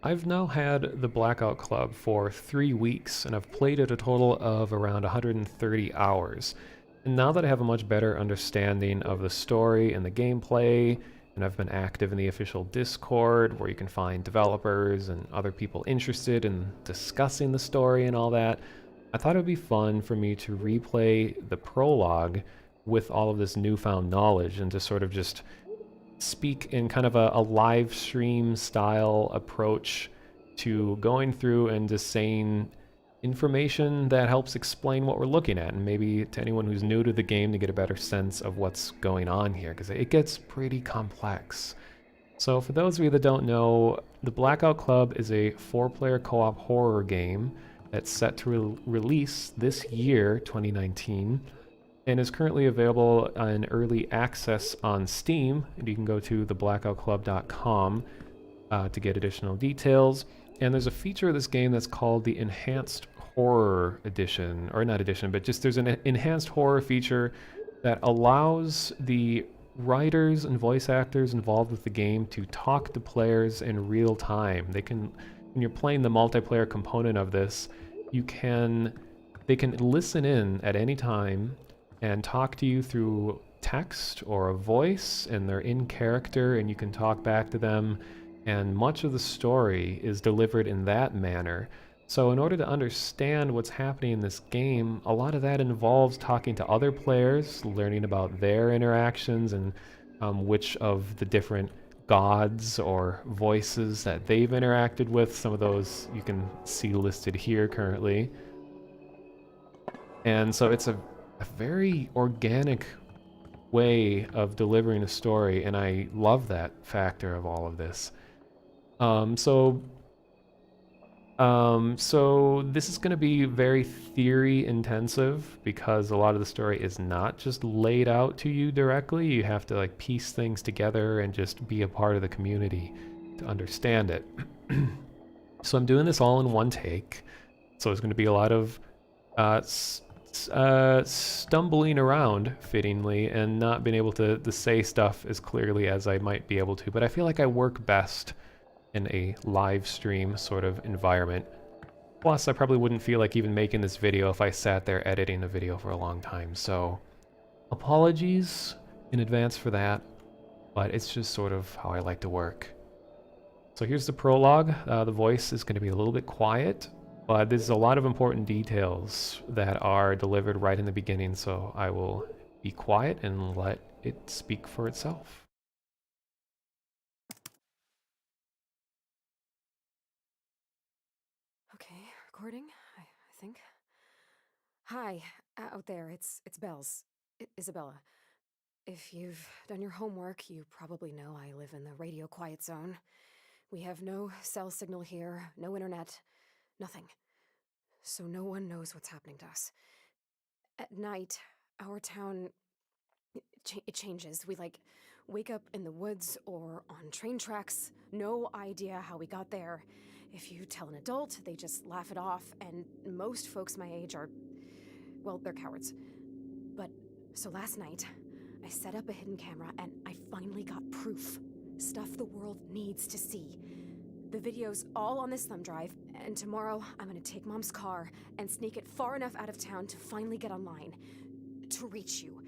I've now had the Blackout Club for 3 weeks, and I've played it a total of around 130 hours. And now that I have a much better understanding of the story and the gameplay, and I've been active in the official Discord where you can find developers and other people interested in discussing the story and all that, I thought it would be fun for me to replay the prologue with all of this newfound knowledge and to sort of just speak in kind of a live stream style approach to going through and just saying information that helps explain what we're looking at, and maybe to anyone who's new to the game to get a better sense of what's going on here, because it gets pretty complex. So for those of you that don't know, the Blackout Club is a 4-player co-op horror game that's set to release this year, 2019, and is currently available in early access on Steam. And you can go to theblackoutclub.com to get additional details. And there's a feature of this game that's called the Enhanced Horror Edition, or not edition, but just there's an enhanced horror feature that allows the writers and voice actors involved with the game to talk to players in real time. They can, when you're playing the multiplayer component of this, they can listen in at any time and talk to you through text or a voice, and they're in character and you can talk back to them, and much of the story is delivered in that manner. So in order to understand what's happening in this game, a lot of that involves talking to other players, learning about their interactions and which of the different gods or voices that they've interacted with. Some of those you can see listed here currently. And so it's a very organic way of delivering a story, and I love that factor of all of this. So this is going to be very theory intensive because a lot of the story is not just laid out to you directly. You have to like piece things together and just be a part of the community to understand it. So I'm doing this all in one take. So there's going to be a lot of stumbling around fittingly and not being able to say stuff as clearly as I might be able to, but I feel like I work best in a live stream sort of environment. Plus, I probably wouldn't feel like even making this video if I sat there editing a video for a long time, so apologies in advance for that, but it's just sort of how I like to work. So here's the prologue. The voice is going to be a little bit quiet, but there's a lot of important details that are delivered right in the beginning, so I will be quiet and let it speak for itself. Okay, recording, I think. Hi, out there, it's Bells. Isabella. If you've done your homework, you probably know I live in the radio quiet zone. We have no cell signal here, no internet, nothing. So no one knows what's happening to us. At night, our town, it changes. We, wake up in the woods or on train tracks. No idea how we got there. If you tell an adult, they just laugh it off, and most folks my age are, well, they're cowards. But, so last night, I set up a hidden camera and I finally got proof. Stuff the world needs to see. The video's all on this thumb drive, and tomorrow I'm gonna take Mom's car and sneak it far enough out of town to finally get online. To reach you.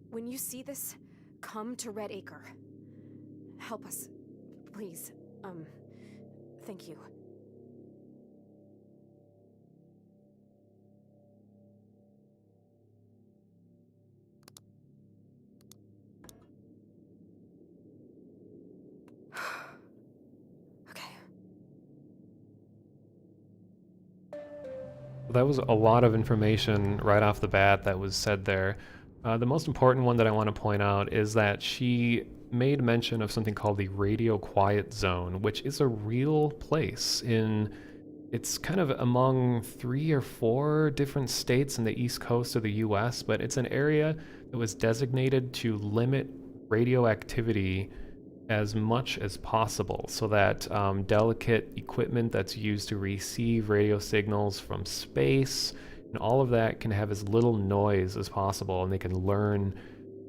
When you see this, come to Red Acre. Help us. Please. Thank you. Okay. That was a lot of information right off the bat that was said there. The most important one that I want to point out is that she made mention of something called the Radio Quiet Zone, which is a real place it's kind of among 3 or 4 different states in the east coast of the US, but it's an area that was designated to limit radioactivity as much as possible so that delicate equipment that's used to receive radio signals from space and all of that can have as little noise as possible, and they can learn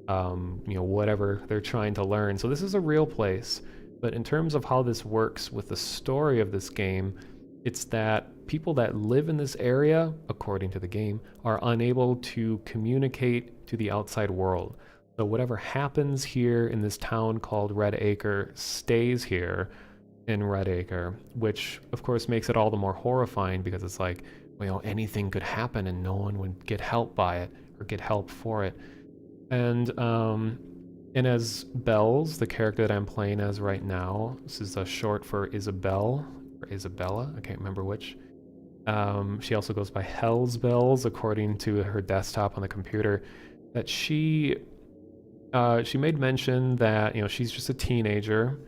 whatever they're trying to learn. So this is a real place. But in terms of how this works with the story of this game, it's that people that live in this area, according to the game, are unable to communicate to the outside world. So whatever happens here in this town called Red Acre stays here in Red Acre, which of course makes it all the more horrifying because it's like, well, anything could happen and no one would get help by it or get help for it. And as Bells, the character that I'm playing as right now, this is a short for Isabel, or Isabella, I can't remember which. She also goes by Hell's Bells, according to her desktop on the computer, that she made mention that, you know, she's just a teenager,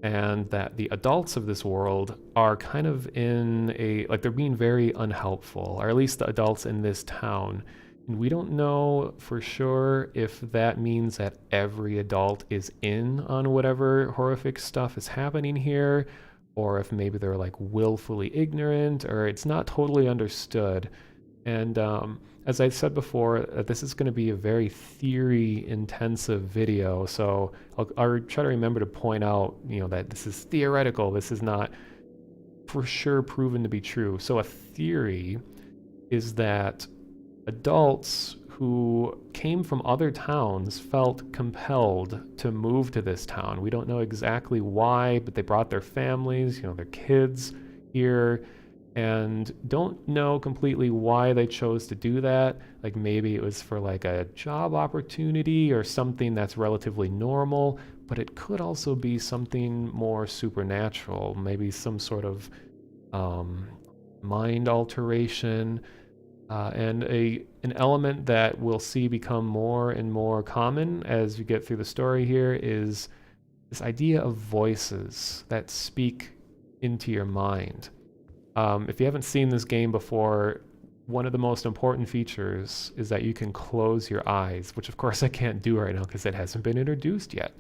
and that the adults of this world are kind of in a, like, they're being very unhelpful, or at least the adults in this town. And we don't know for sure if that means that every adult is in on whatever horrific stuff is happening here, or if maybe they're like willfully ignorant, or it's not totally understood. And as I said before, this is going to be a very theory-intensive video, so I'll try to remember to point out, you know, that this is theoretical. This is not for sure proven to be true. So a theory is that adults who came from other towns felt compelled to move to this town. We don't know exactly why, but they brought their families, you know, their kids here, and don't know completely why they chose to do that. Like maybe it was for like a job opportunity or something that's relatively normal, but it could also be something more supernatural, maybe some sort of mind alteration. And an element that we'll see become more and more common as you get through the story here is this idea of voices that speak into your mind. If you haven't seen this game before, one of the most important features is that you can close your eyes, which of course I can't do right now because it hasn't been introduced yet.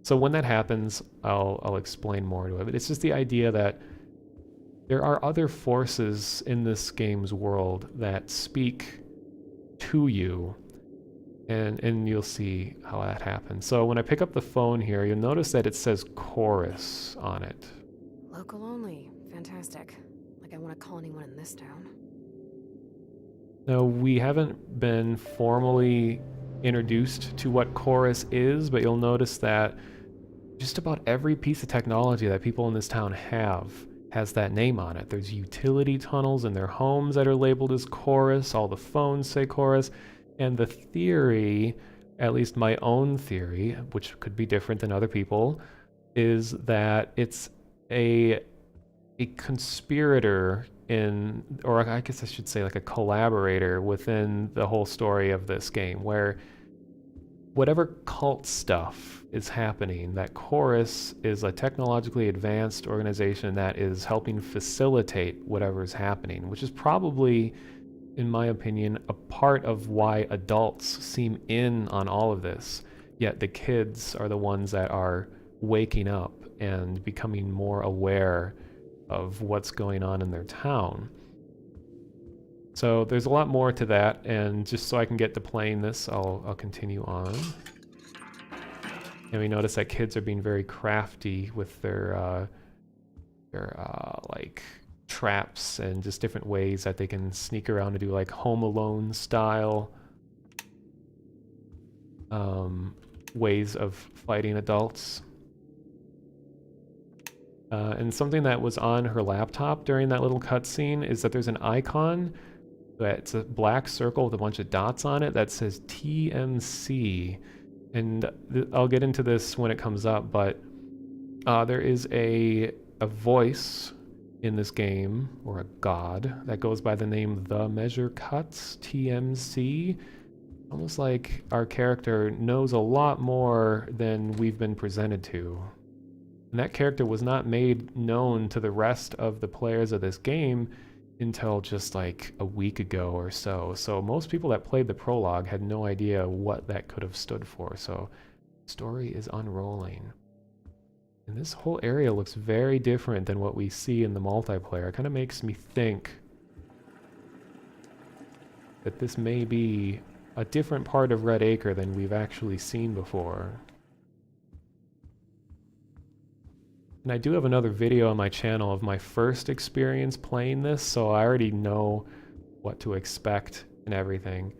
So when that happens, I'll explain more to it. But it's just the idea that there are other forces in this game's world that speak to you, and you'll see how that happens. So when I pick up the phone here, you'll notice that it says chorus on it. Local only. Fantastic. Like I want to call anyone in this town. Now, we haven't been formally introduced to what chorus is, but you'll notice that just about every piece of technology that people in this town have has that name on it. There's utility tunnels in their homes that are labeled as chorus. All the phones say chorus. And the theory, at least my own theory, which could be different than other people, is that it's a conspirator in, or I guess I should say like a collaborator within the whole story of this game, where whatever cult stuff is happening, that Chorus is a technologically advanced organization that is helping facilitate whatever is happening, which is probably, in my opinion, a part of why adults seem in on all of this, yet the kids are the ones that are waking up and becoming more aware of what's going on in their town. So there's a lot more to that, and just so I can get to playing this, I'll continue on. And we notice that kids are being very crafty with their like traps and just different ways that they can sneak around to do like Home Alone style ways of fighting adults. And something that was on her laptop during that little cutscene is that there's an icon that's a black circle with a bunch of dots on it that says TMC. And I'll get into this when it comes up, but there is a voice in this game, or a god, that goes by the name The Measure Cuts, TMC. Almost like our character knows a lot more than we've been presented to. And that character was not made known to the rest of the players of this game until just like a week ago or so. So most people that played the prologue had no idea what that could have stood for. So the story is unrolling. And this whole area looks very different than what we see in the multiplayer. It kind of makes me think that this may be a different part of Red Acre than we've actually seen before. And I do have another video on my channel of my first experience playing this, so I already know what to expect and everything.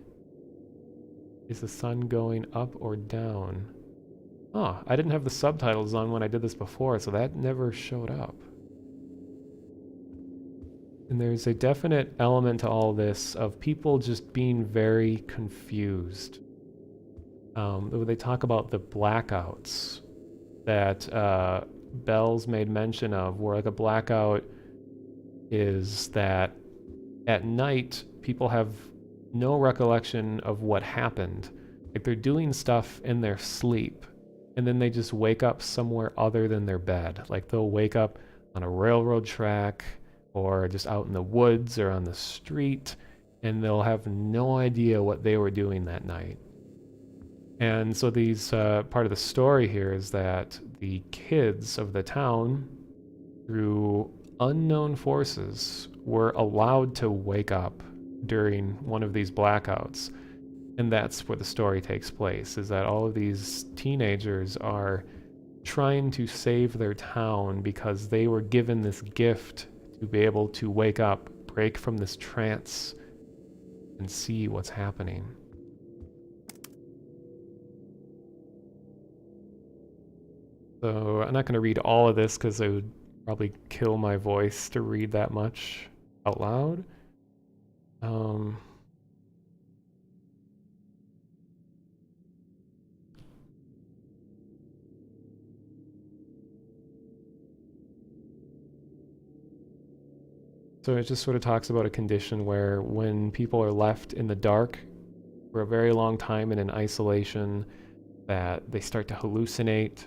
Is the sun going up or down? Oh, I didn't have the subtitles on when I did this before, so that never showed up. And there's a definite element to all this of people just being very confused. They talk about the blackouts that Bells made mention of, where like a blackout is that at night people have no recollection of what happened. Like they're doing stuff in their sleep, and then they just wake up somewhere other than their bed. Like they'll wake up on a railroad track, or just out in the woods or on the street, and they'll have no idea what they were doing that night. And so these part of the story here is that the kids of the town, through unknown forces, were allowed to wake up during one of these blackouts. And that's where the story takes place, is that all of these teenagers are trying to save their town because they were given this gift to be able to wake up, break from this trance, and see what's happening. So I'm not going to read all of this because it would probably kill my voice to read that much out loud. So it just sort of talks about a condition where when people are left in the dark for a very long time and in isolation, that they start to hallucinate.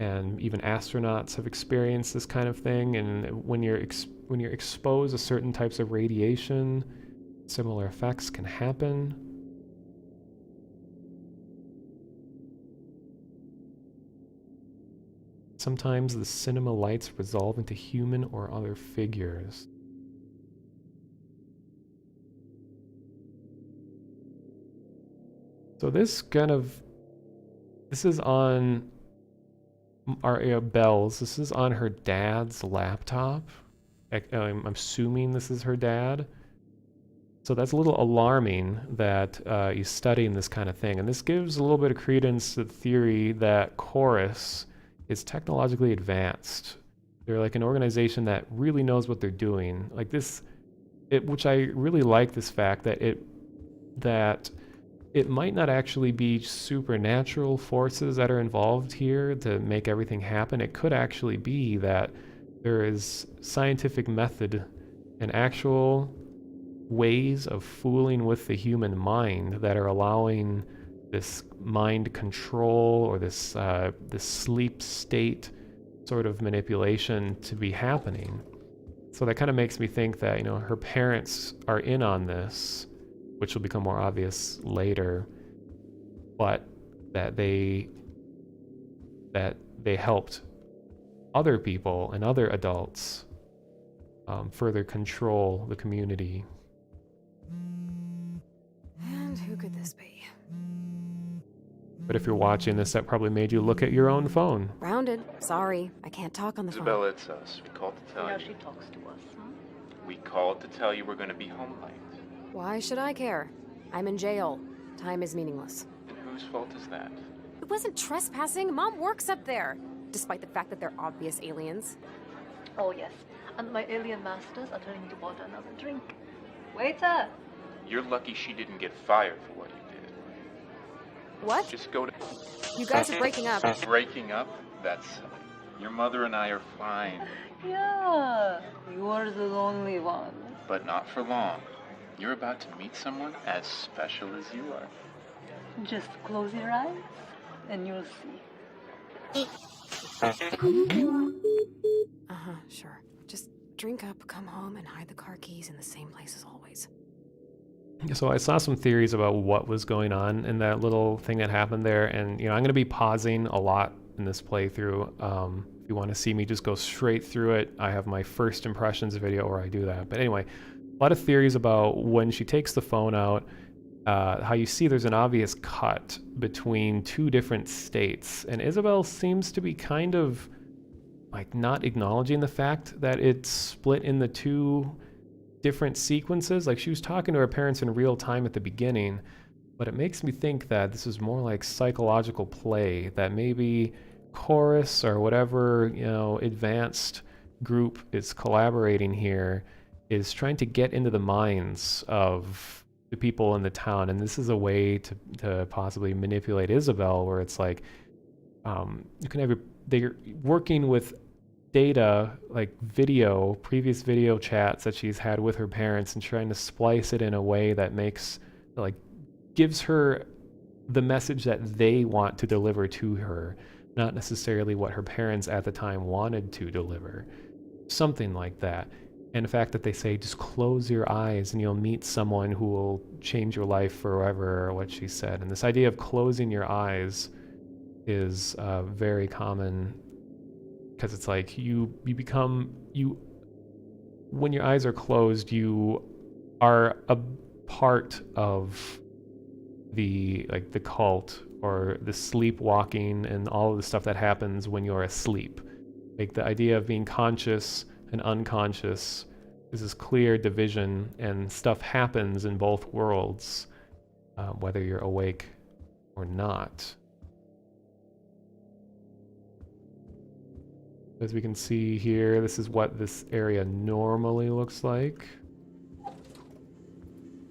And even astronauts have experienced this kind of thing. And when you're exposed to certain types of radiation, similar effects can happen. Sometimes the cinema lights resolve into human or other figures. So this is on our Bells. This is on her dad's laptop. I'm assuming this is her dad. So that's a little alarming that he's studying this kind of thing. And this gives a little bit of credence to the theory that Chorus is technologically advanced. They're like an organization that really knows what they're doing. Like this, which I really like this fact that it might not actually be supernatural forces that are involved here to make everything happen. It could actually be that there is scientific method and actual ways of fooling with the human mind that are allowing this mind control or this sleep state sort of manipulation to be happening. So that kind of makes me think that, you know, her parents are in on this, which will become more obvious later, but that they helped other people and other adults further control the community. And who could this be? But if you're watching this, that probably made you look at your own phone. Grounded. Sorry, I can't talk on the phone. Isabella, it's us. We called to tell you. Now she talks to us, huh? We called to tell you we're going to be home late. Why should I care? I'm in jail. Time is meaningless. And whose fault is that? It wasn't trespassing. Mom works up there, despite the fact that they're obvious aliens. Oh, yes. And my alien masters are telling me to order another drink. Waiter! You're lucky she didn't get fired for what you did. What? Just go to... You guys are breaking up. Breaking up? That's... Your mother and I are fine. Yeah, you're the only one. But not for long. You're about to meet someone as special as you are. Just close your eyes, and you'll see. Uh-huh, sure. Just drink up, come home, and hide the car keys in the same place as always. So I saw some theories about what was going on in that little thing that happened there, and you know, I'm going to be pausing a lot in this playthrough. If you want to see me just go straight through it, I have my first impressions video where I do that. But anyway, a lot of theories about when she takes the phone out, how you see there's an obvious cut between two different states, and Isabel seems to be kind of like not acknowledging the fact that it's split into two different sequences. Like, she was talking to her parents in real time at the beginning, but it makes me think that this is more like psychological play, that maybe Chorus or whatever, you know, advanced group is collaborating here is trying to get into the minds of the people in the town, and this is a way to possibly manipulate Isabel, where it's like you can have they're working with data, like previous video chats that she's had with her parents, and trying to splice it in a way that gives her the message that they want to deliver to her, not necessarily what her parents at the time wanted to deliver. Something like that. And the fact that they say, just close your eyes and you'll meet someone who will change your life forever, or what she said. And this idea of closing your eyes is very common, because it's like when your eyes are closed, you are a part of the cult, or the sleepwalking and all of the stuff that happens when you're asleep. Like, the idea of being conscious and unconscious is this clear division, and stuff happens in both worlds, whether you're awake or not. As we can see here, this is what this area normally looks like.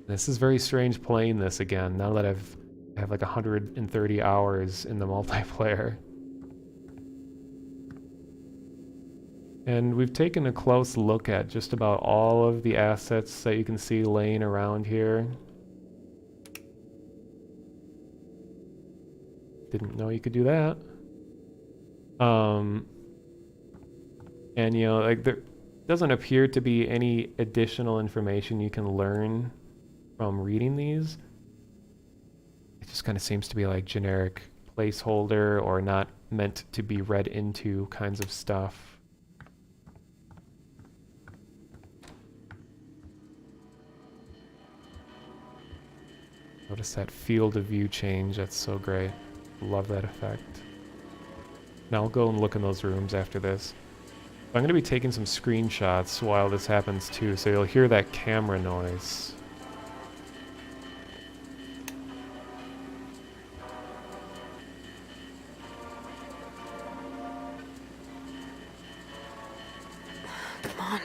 This is very strange playing this again, now that I have like 130 hours in the multiplayer. And we've taken a close look at just about all of the assets that you can see laying around here. Didn't know you could do that. And you know, like, there doesn't appear to be any additional information you can learn from reading these. It just kind of seems to be like generic placeholder, or not meant to be read into kinds of stuff. Notice that field of view change, that's so great. Love that effect. Now I'll go and look in those rooms after this. I'm going to be taking some screenshots while this happens too, so you'll hear that camera noise. Come on.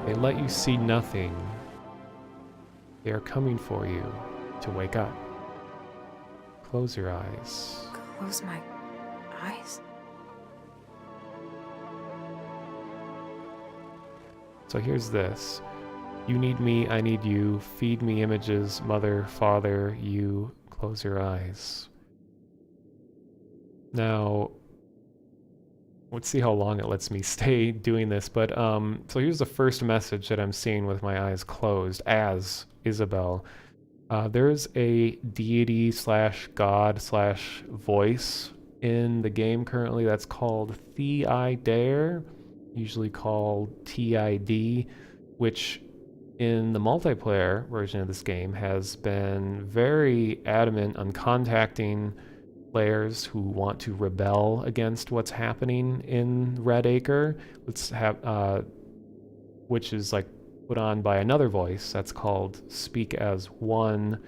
They let you see nothing. They are coming for you to wake up. Close your eyes. Close my eyes? So here's this. You need me, I need you. Feed me images, mother, father, you. Close your eyes. Now, let's see how long it lets me stay doing this, but so here's the first message that I'm seeing with my eyes closed as Isabel. There's a deity / god / voice in the game currently that's called Theidare, usually called TID, which in the multiplayer version of this game has been very adamant on contacting players who want to rebel against what's happening in Red Acre, which is like put on by another voice that's called Speak as One,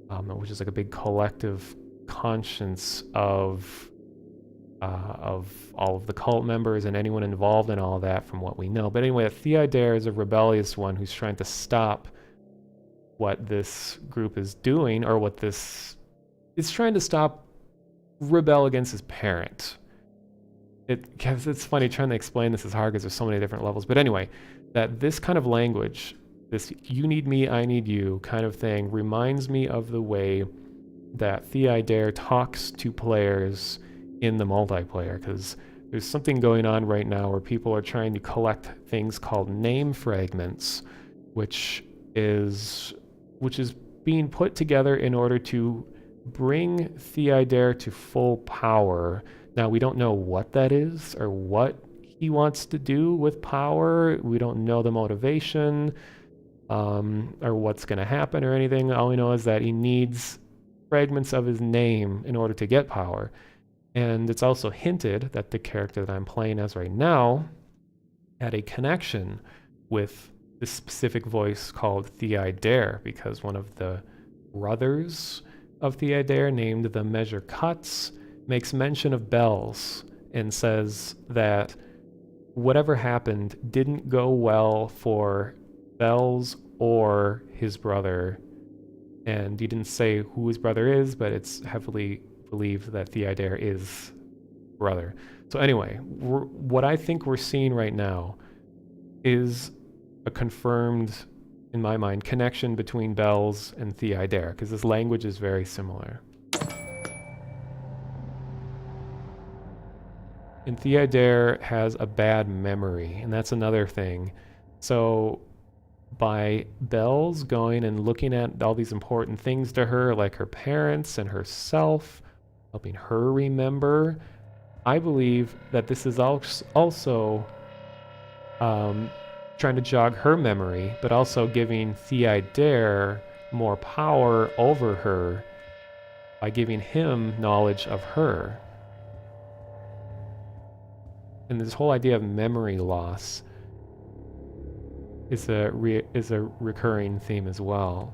which is like a big collective conscience of all of the cult members and anyone involved in all that, from what we know. But anyway, Theidare is a rebellious one who's trying to stop what this group is doing, or what this is trying to stop, rebel against his parent. It's funny trying to explain this is hard because there's so many different levels. But anyway, that this kind of language, this you need me, I need you kind of thing, reminds me of the way that Theidare talks to players in the multiplayer, because there's something going on right now where people are trying to collect things called name fragments, which is being put together in order to bring Theidare to full power. Now, we don't know what that is or what he wants to do with power. We don't know the motivation. or what's going to happen or anything. All we know is that he needs fragments of his name in order to get power. And it's also hinted that the character that I'm playing as right now had a connection with this specific voice called Theodare, because one of the brothers of Theodare, named the Measure Cuts, makes mention of bells and says that whatever happened didn't go well for Bells or his brother. And he didn't say who his brother is, but it's heavily believed that Theodare is brother. So anyway, what I think we're seeing right now is a confirmed, in my mind, connection between Bells and Theodare, because this language is very similar. And Theodare has a bad memory, and that's another thing. So by Bells going and looking at all these important things to her, like her parents and herself, helping her remember, I believe that this is also trying to jog her memory, but also giving Theodare more power over her by giving him knowledge of her. And this whole idea of memory loss is a recurring theme as well.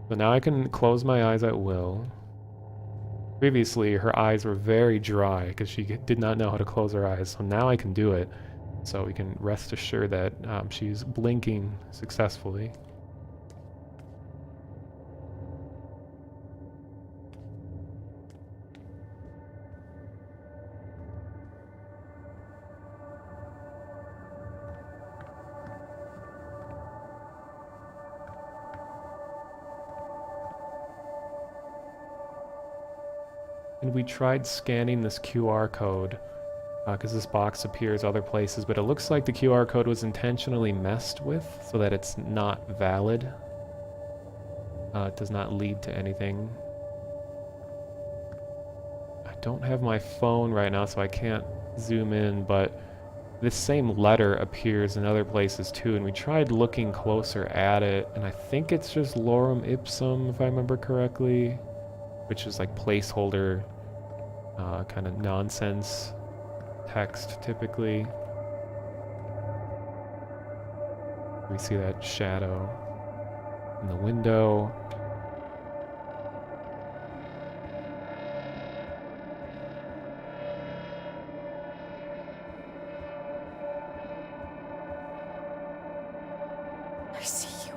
So now I can close my eyes at will. Previously, her eyes were very dry because she did not know how to close her eyes. So now I can do it. So we can rest assured that she's blinking successfully. And we tried scanning this QR code because this box appears other places, but it looks like the QR code was intentionally messed with so that it's not valid. It does not lead to anything. I don't have my phone right now, so I can't zoom in, but this same letter appears in other places too, and we tried looking closer at it, and I think it's just lorem ipsum, if I remember correctly, which is like placeholder kind of nonsense text typically. We see that shadow in the window. I see you.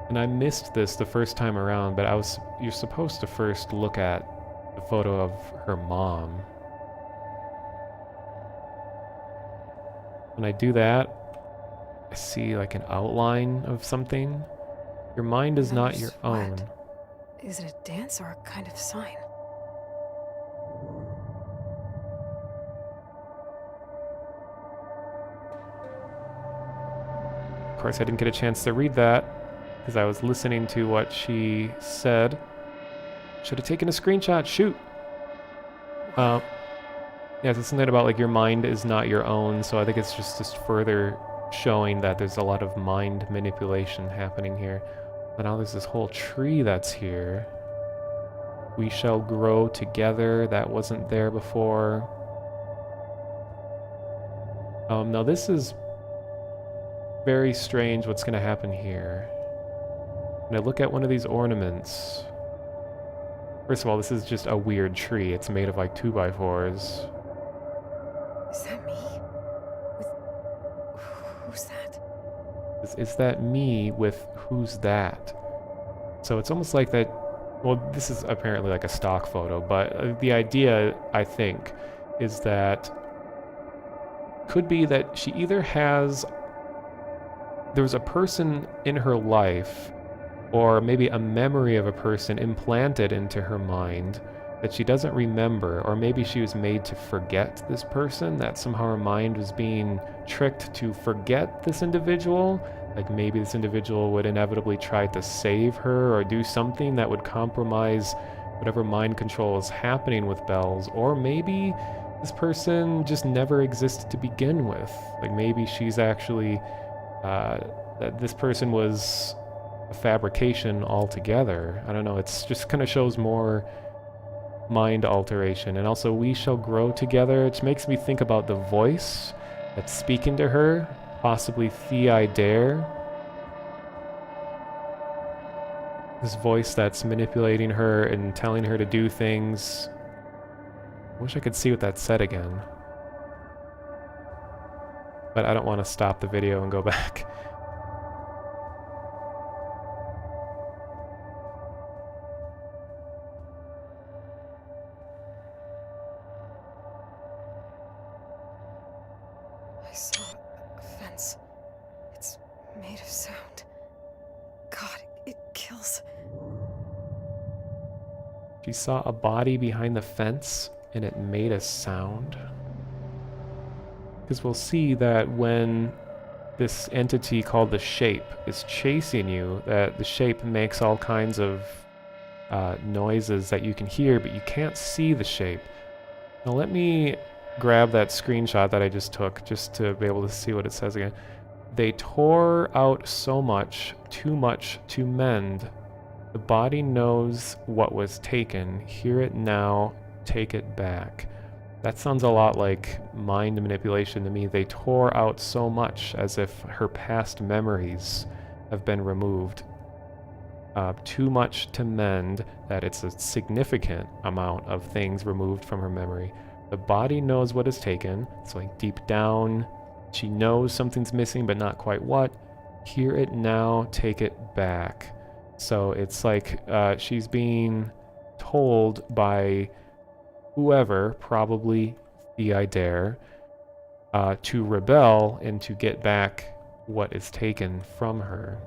And I missed this the first time around, but you're supposed to first look at the photo of her mom. When I do that, I see like an outline of something. Your mind is not your own. Is it a dance or a kind of sign? Of course, I didn't get a chance to read that because I was listening to what she said. Should have taken a screenshot. Shoot. Yeah, it's something about like your mind is not your own, so I think it's just further showing that there's a lot of mind manipulation happening here. But now there's this whole tree that's here. We shall grow together. That wasn't there before. Now this is very strange what's going to happen here. When I look at one of these ornaments, first of all, this is just a weird tree. It's made of like 2x4s. Is that me? Who's that? Is that me with who's that? So it's almost like that. Well, this is apparently like a stock photo, but the idea, I think, is that could be that she either has, there's a person in her life, or maybe a memory of a person implanted into her mind that she doesn't remember, or maybe she was made to forget this person, that somehow her mind was being tricked to forget this individual. Like maybe this individual would inevitably try to save her or do something that would compromise whatever mind control is happening with Bells, or maybe this person just never existed to begin with. Like maybe she's actually, that this person was a fabrication altogether. I don't know, it's just kind of shows more mind alteration. And also, we shall grow together. It makes me think about the voice that's speaking to her, possibly Thea Dare. This voice that's manipulating her and telling her to do things. I wish I could see what that said again. But I don't want to stop the video and go back. I saw a fence. It's made of sound. God, it kills. She saw a body behind the fence and it made a sound. Because we'll see that when this entity called the Shape is chasing you, that the Shape makes all kinds of noises that you can hear, but you can't see the Shape. Now let me grab that screenshot that I just took just to be able to see what it says again. They tore out so much, too much to mend. The body knows what was taken. Hear it now, take it back. That sounds a lot like mind manipulation to me. They tore out so much, as if her past memories have been removed. Too much to mend, that it's a significant amount of things removed from her memory. The body knows what is taken. It's like deep down, she knows something's missing, but not quite what. Hear it now, take it back. So it's like she's being told by whoever, probably Thea Dare, to rebel and to get back what is taken from her.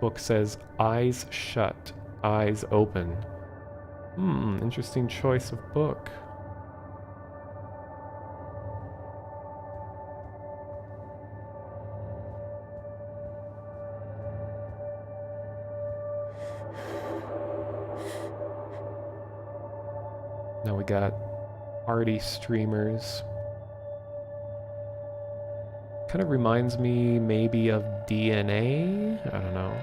Book says, eyes shut, eyes open. Interesting choice of book. Now we got party streamers. Kind of reminds me maybe of DNA? I don't know.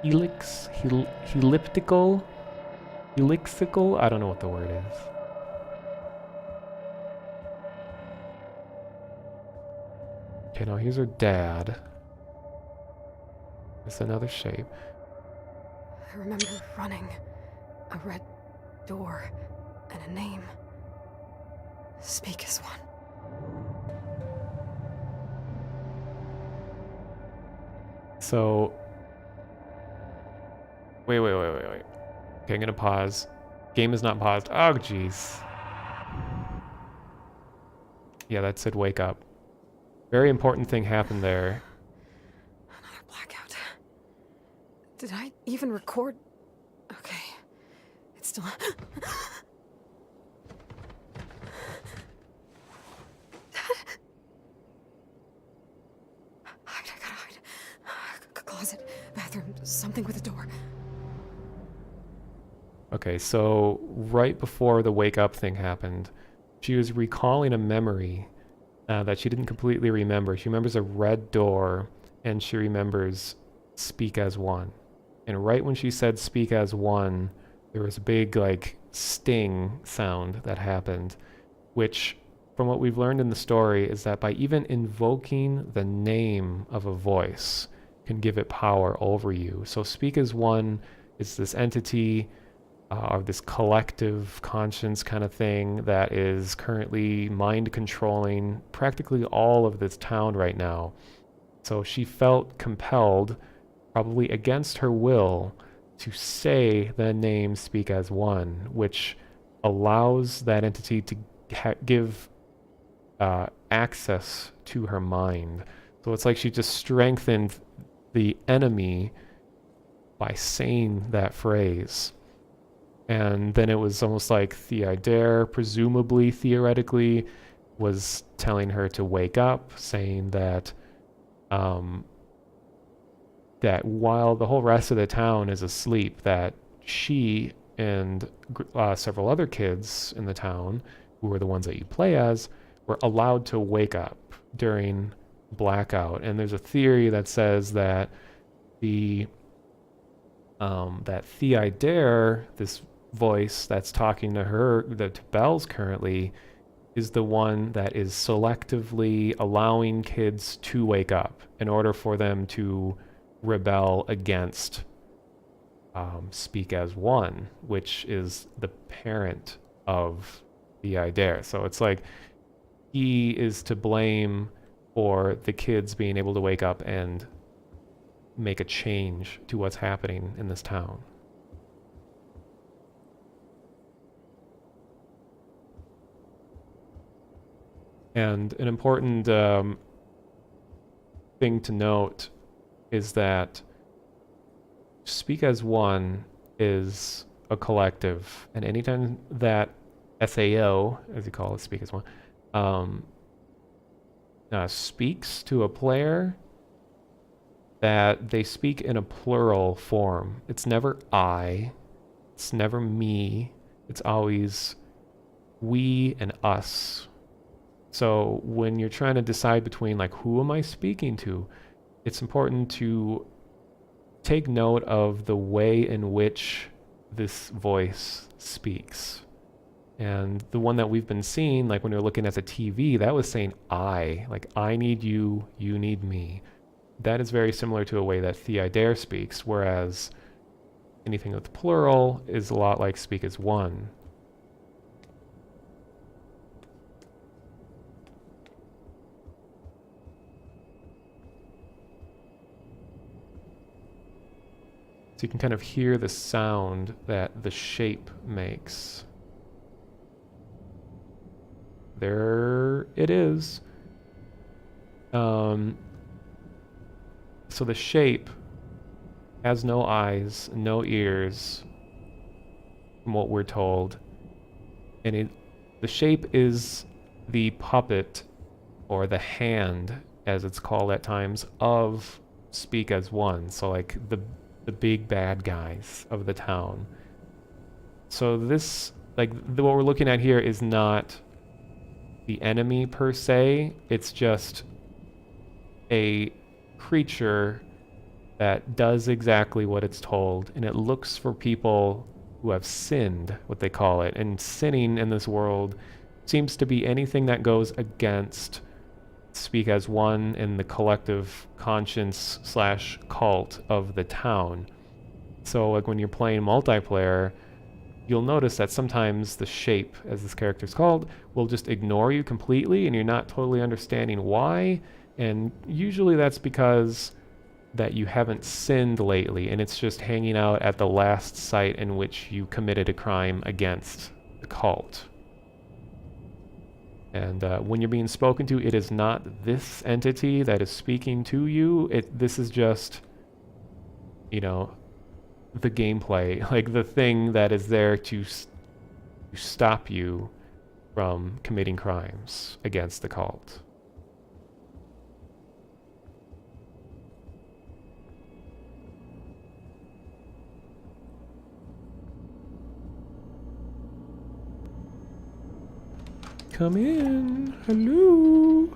Helix? Helixical? I don't know what the word is. Okay, now here's her dad. It's another Shape. I remember running. A red door and a name. Speak as one. So, wait. Okay, I'm gonna pause. Game is not paused. Oh, jeez. Yeah, that said wake up. Very important thing happened there. Another blackout. Did I even record? Okay. It's still... I gotta hide. Closet, bathroom, something with a door. Okay, so right before the wake up thing happened, she was recalling a memory that she didn't completely remember. She remembers a red door, and she remembers speak as one. And right when she said speak as one, there was a big, like, sting sound that happened, which, from what we've learned in the story, is that by even invoking the name of a voice can give it power over you. So speak as one is this entity or this collective conscience kind of thing that is currently mind controlling practically all of this town right now. So she felt compelled, probably against her will, to say the name speak as one, which allows that entity to give access to her mind. So it's like she just strengthened the enemy by saying that phrase. And then it was almost like Thea Dare, presumably, theoretically, was telling her to wake up, saying that that while the whole rest of the town is asleep, that she and several other kids in the town, who were the ones that you play as, were allowed to wake up during blackout. And there's a theory that says that the that Theidare, this voice that's talking to her, to Bells currently, is the one that is selectively allowing kids to wake up in order for them to rebel against Speak as One, which is the parent of Theidare. So it's like he is to blame for the kids being able to wake up and make a change to what's happening in this town. And an important thing to note is that Speak as One is a collective, and anytime that SAO, as you call it, Speak as One, speaks to a player, that they speak in a plural form. It's never I, it's never me, it's always we and us. So when you're trying to decide between like, who am I speaking to, it's important to take note of the way in which this voice speaks. And the one that we've been seeing, like when we're looking at the TV, that was saying I, like I need you, you need me. That is very similar to a way that Theidare speaks, whereas anything with plural is a lot like Speak as One. So you can kind of hear the sound that the shape makes. There it is. So the shape has no eyes, no ears, from what we're told. And the shape is the puppet, or the hand, as it's called at times, of Speak as One. So like the big bad guys of the town. So this, like what we're looking at here is not the enemy per se, it's just a creature that does exactly what it's told, and it looks for people who have sinned, what they call it. And sinning in this world seems to be anything that goes against Speak as One and the collective conscience / cult of the town. So like when you're playing multiplayer, you'll notice that sometimes the shape, as this character is called, will just ignore you completely, and you're not totally understanding why. And usually that's because that you haven't sinned lately, and it's just hanging out at the last site in which you committed a crime against the cult. And when you're being spoken to, it is not this entity that is speaking to you. This is just, you know, the gameplay, like the thing that is there to stop you from committing crimes against the cult. Come in. Hello.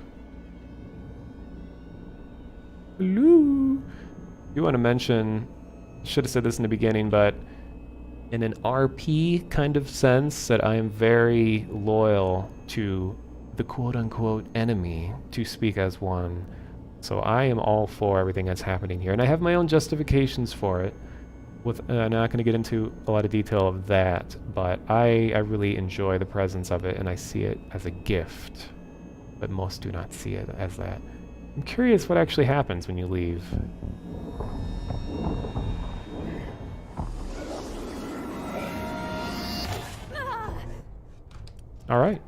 Hello. You want to mention, should have said this in the beginning, but in an RP kind of sense, that I am very loyal to the quote-unquote enemy, to Speak as One. So I am all for everything that's happening here, and I have my own justifications for it. I'm not going to get into a lot of detail of that, but I really enjoy the presence of it, and I see it as a gift, but most do not see it as that. I'm curious what actually happens when you leave. All right.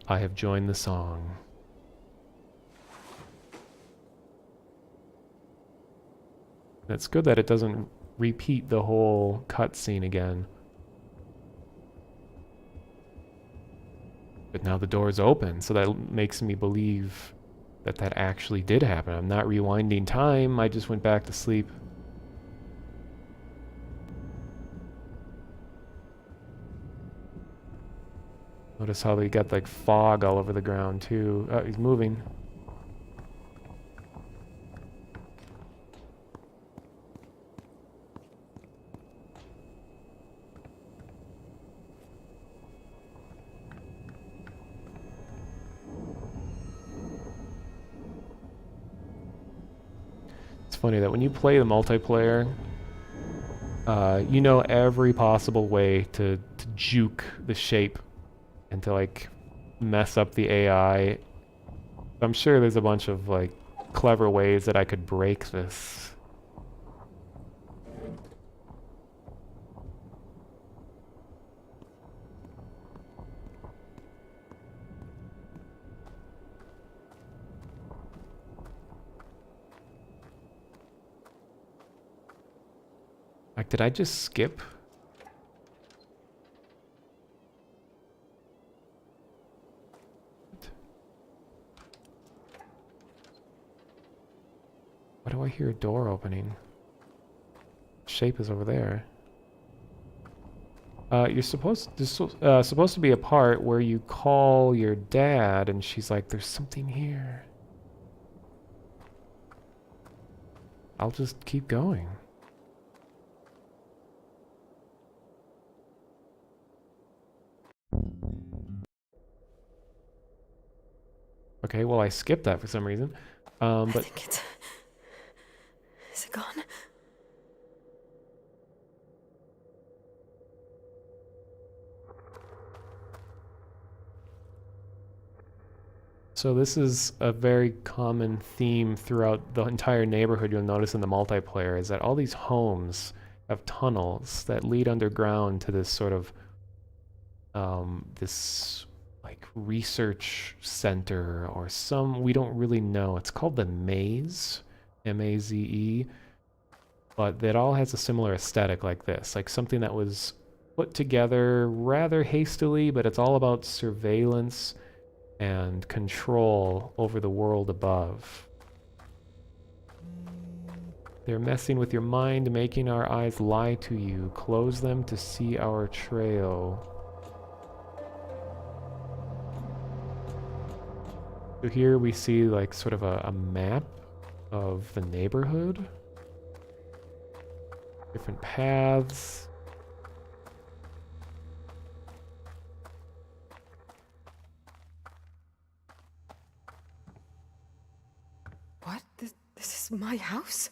I have joined the song. It's good that it doesn't repeat the whole cutscene again. But now the door's open, so that makes me believe that that actually did happen. I'm not rewinding time, I just went back to sleep. Notice how they got like fog all over the ground too. Oh, he's moving. It's funny that when you play the multiplayer, you know every possible way to juke the shape and to like mess up the AI. I'm sure there's a bunch of like clever ways that I could break this. Like, did I just skip? Why do I hear a door opening? Shape is over there. You're supposed to be a part where you call your dad and she's like, there's something here. I'll just keep going. Okay, well I skipped that for some reason. I But think it's... Is it gone? so this is a very common theme throughout the entire neighborhood. You'll notice in the multiplayer is that all these homes have tunnels that lead underground to this sort of this like research center or some, we don't really know. It's called the Maze, M-A-Z-E, but it all has a similar aesthetic like this, like something that was put together rather hastily, but it's all about surveillance and control over the world above. They're messing with your mind, making our eyes lie to you. Close them to see our trail. So here we see like sort of a map of the neighborhood. Different paths. What? This is my house?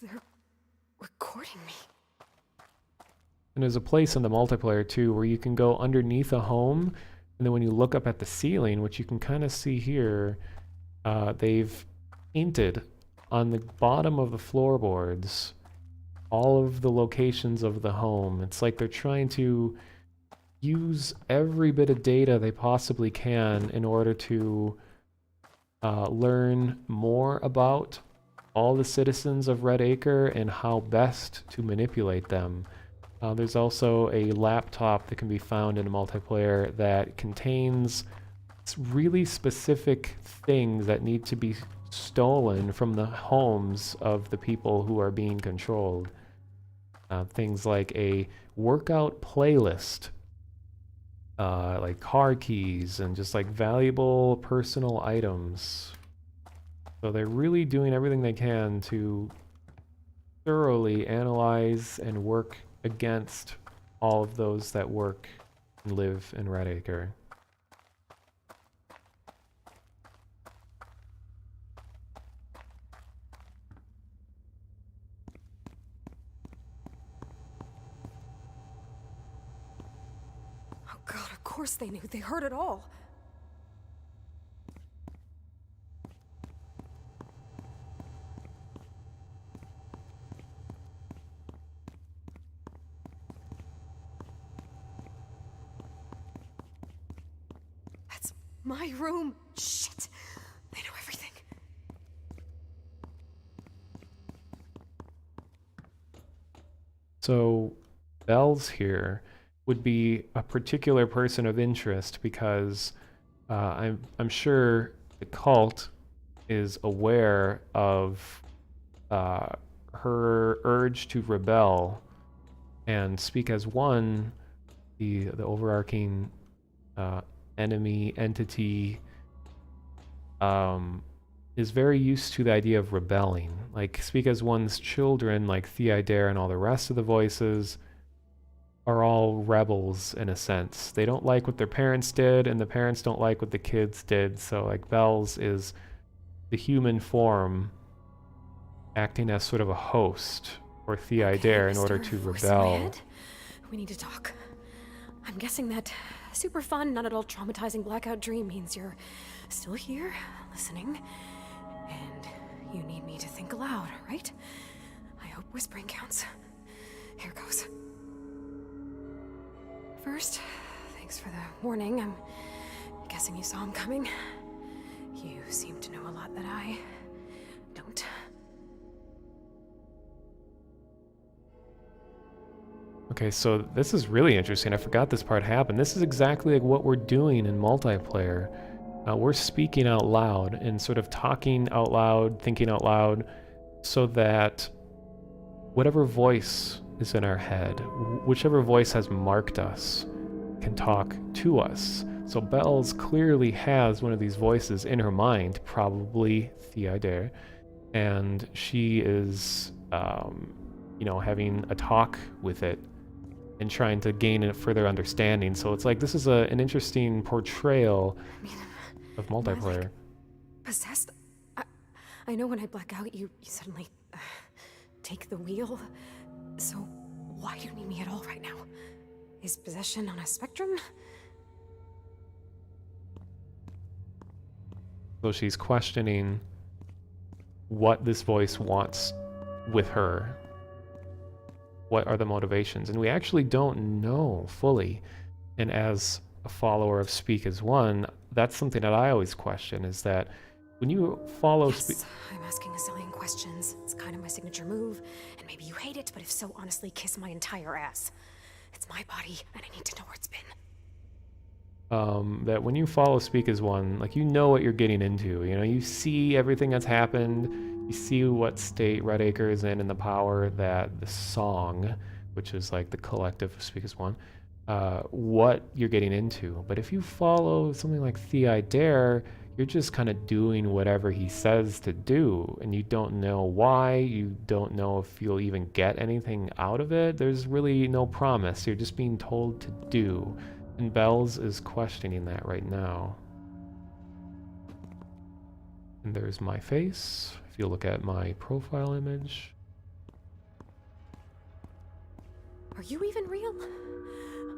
They're recording me. And there's a place in the multiplayer too where you can go underneath a home, and then when you look up at the ceiling, which you can kind of see here, they've painted on the bottom of the floorboards all of the locations of the home. It's like they're trying to use every bit of data they possibly can in order to learn more about all the citizens of Red Acre and how best to manipulate them. There's also a laptop that can be found in a multiplayer that contains really specific things that need to be stolen from the homes of the people who are being controlled. Things like a workout playlist, like car keys, and just like valuable personal items. So they're really doing everything they can to thoroughly analyze and work against all of those that work and live in Red Acre. Oh god, of course they knew. They heard it all. That's my room. Shit. They know everything. So Belle's here, would be a particular person of interest because I'm sure the cult is aware of her urge to rebel and speak as one, the overarching enemy entity is very used to the idea of rebelling. Like, speak as one's children, like Theodore and all the rest of the voices, are all rebels in a sense. They don't like what their parents did, and the parents don't like what the kids did. So, like, Bells is the human form acting as sort of a host for Theodore in order to Voice in my rebel. head. We need to talk. I'm guessing that super fun, not at all traumatizing blackout dream means you're still here, listening, and you need me to think aloud, right? I hope whispering counts. Here goes. First, thanks for the warning. I'm guessing you saw him coming. You seem to know a lot that I don't. Okay, so this is really interesting. I forgot this part happened. This is exactly like what we're doing in multiplayer. We're speaking out loud and sort of talking out loud, thinking out loud, so that whatever voice is in our head, whichever voice has marked us, can talk to us. So Bells clearly has one of these voices in her mind, probably Theodore, and she is, having a talk with it and trying to gain a further understanding. So it's like this is an interesting portrayal of multiplayer. Am I, like, possessed? I know when I black out, you suddenly take the wheel. So why do you need me at all right now? Is possession on a spectrum? So she's questioning what this voice wants with her. What are the motivations? And we actually don't know fully. And as a follower of Speak as One, that's something that I always question, is that when you follow Yes, I'm asking a zillion questions. It's kind of my signature move. And maybe you hate it, but if so, honestly, kiss my entire ass. It's my body, and I need to know where it's been. that when you follow Speak as One, like, you know what you're getting into. You know, you see everything that's happened. You see what state Redacre is in and the power that the song, which is like the collective of Speak as One, what you're getting into. But if you follow something like Theodore, you're just kind of doing whatever he says to do, and you don't know why. You don't know if you'll even get anything out of it. There's really no promise. You're just being told to do. And Bells is questioning that right now. And there's my face. If you look at my profile image. Are you even real?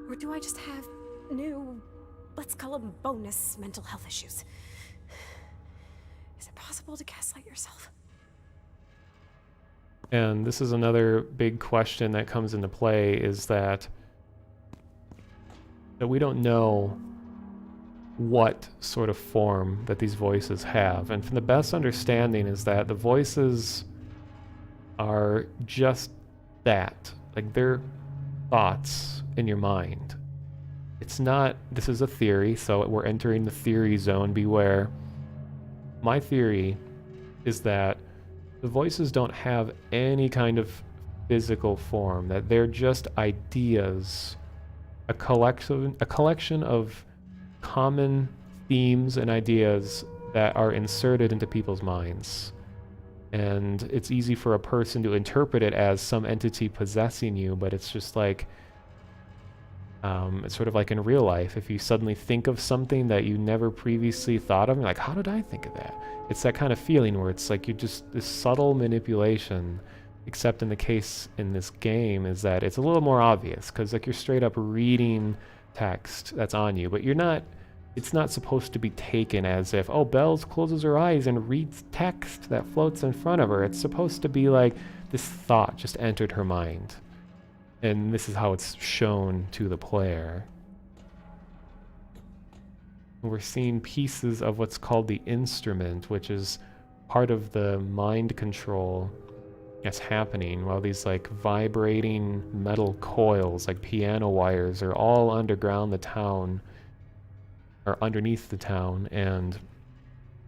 Or do I just have new, let's call them bonus mental health issues? Is it possible to gaslight yourself? And this is another big question that comes into play, is that we don't know what sort of form that these voices have. And from the best understanding is that the voices are just that. Like, they're thoughts in your mind. It's not, this is a theory, so we're entering the theory zone, beware. My theory is that the voices don't have any kind of physical form, that they're just ideas, a collection of common themes and ideas that are inserted into people's minds. And it's easy for a person to interpret it as some entity possessing you, but it's just like, it's sort of like in real life. If you suddenly think of something that you never previously thought of, you're like, how did I think of that? It's that kind of feeling where it's like you're just this subtle manipulation, except in the case in this game is that it's a little more obvious, because like you're straight up reading text that's on you, but you're not, it's not supposed to be taken as if, oh, Bells closes her eyes and reads text that floats in front of her. It's supposed to be like this thought just entered her mind. And this is how it's shown to the player. We're seeing pieces of what's called the instrument, which is part of the mind control that's happening while these like vibrating metal coils, like piano wires, are all underground the town, or underneath the town, and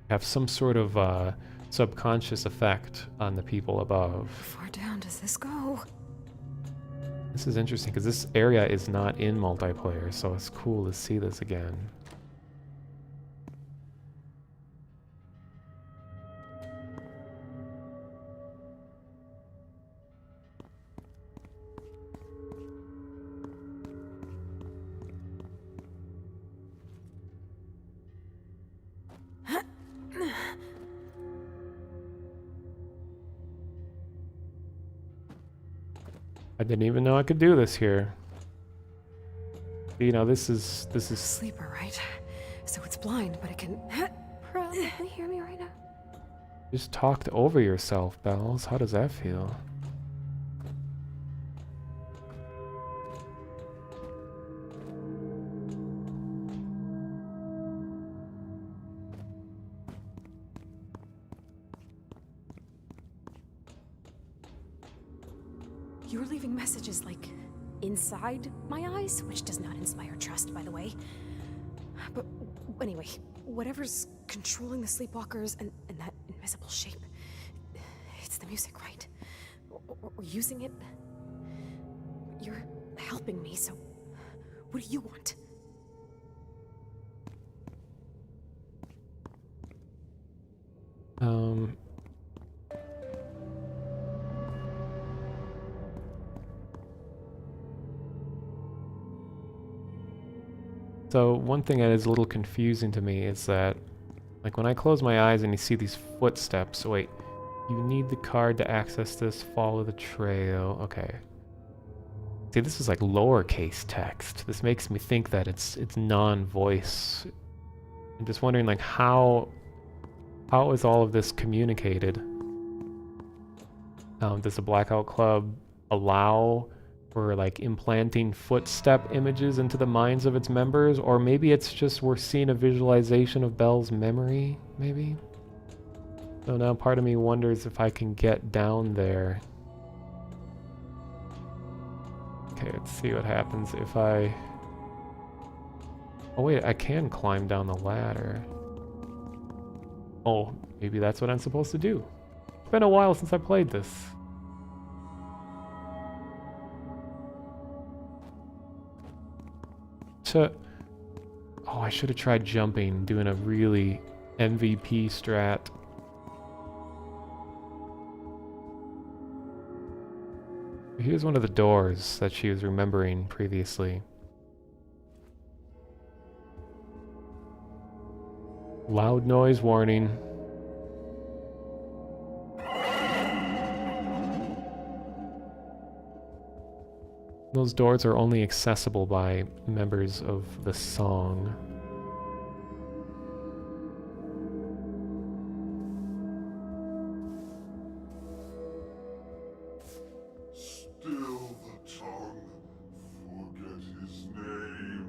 have some sort of subconscious effect on the people above. How far down does this go? This is interesting because this area is not in multiplayer, so it's cool to see this again. I didn't even know I could do this here. You know, this is Sleeper, right? So it's blind, but it can probably hear me right now. just talked over yourself, Bells. How does that feel? You were leaving messages like inside my eyes, which does not inspire trust, by the way. But anyway, whatever's controlling the sleepwalkers and that invisible shape, it's the music, right? Or using it. You're helping me, so what do you want? So one thing that is a little confusing to me is that, like, when I close my eyes and you see these footsteps, wait, you need the card to access this, follow the trail, okay. See, this is like lowercase text. This makes me think that it's non-voice. I'm just wondering, like, how is all of this communicated? Does the Blackout Club allow for like implanting footstep images into the minds of its members? Or maybe it's just we're seeing a visualization of Belle's memory, maybe? So now part of me wonders if I can get down there. Okay, let's see what happens if I... Oh wait, I can climb down the ladder. Oh, maybe that's what I'm supposed to do. It's been a while since I played this. Oh, I should have tried jumping, doing a really MVP strat. Here's one of the doors that she was remembering previously. Loud noise warning. Those doors are only accessible by members of the song. Still the tongue, forget his name.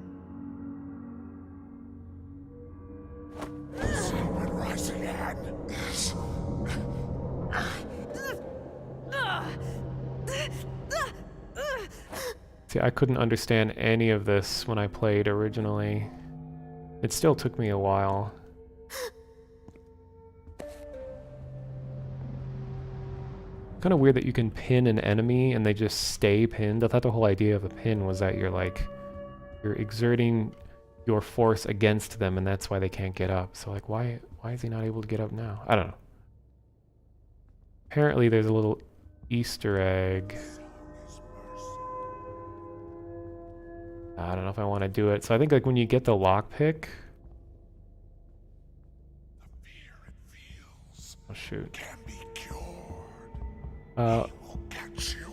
Someone rise again. See, I couldn't understand any of this when I played originally. It still took me a while. Kind of weird that you can pin an enemy and they just stay pinned. I thought the whole idea of a pin was that you're exerting your force against them and that's why they can't get up. So like, why is he not able to get up now? I don't know. Apparently there's a little Easter egg. I don't know if I want to do it. So I think like when you get the lockpick. Oh shoot. Can be cured. He will catch you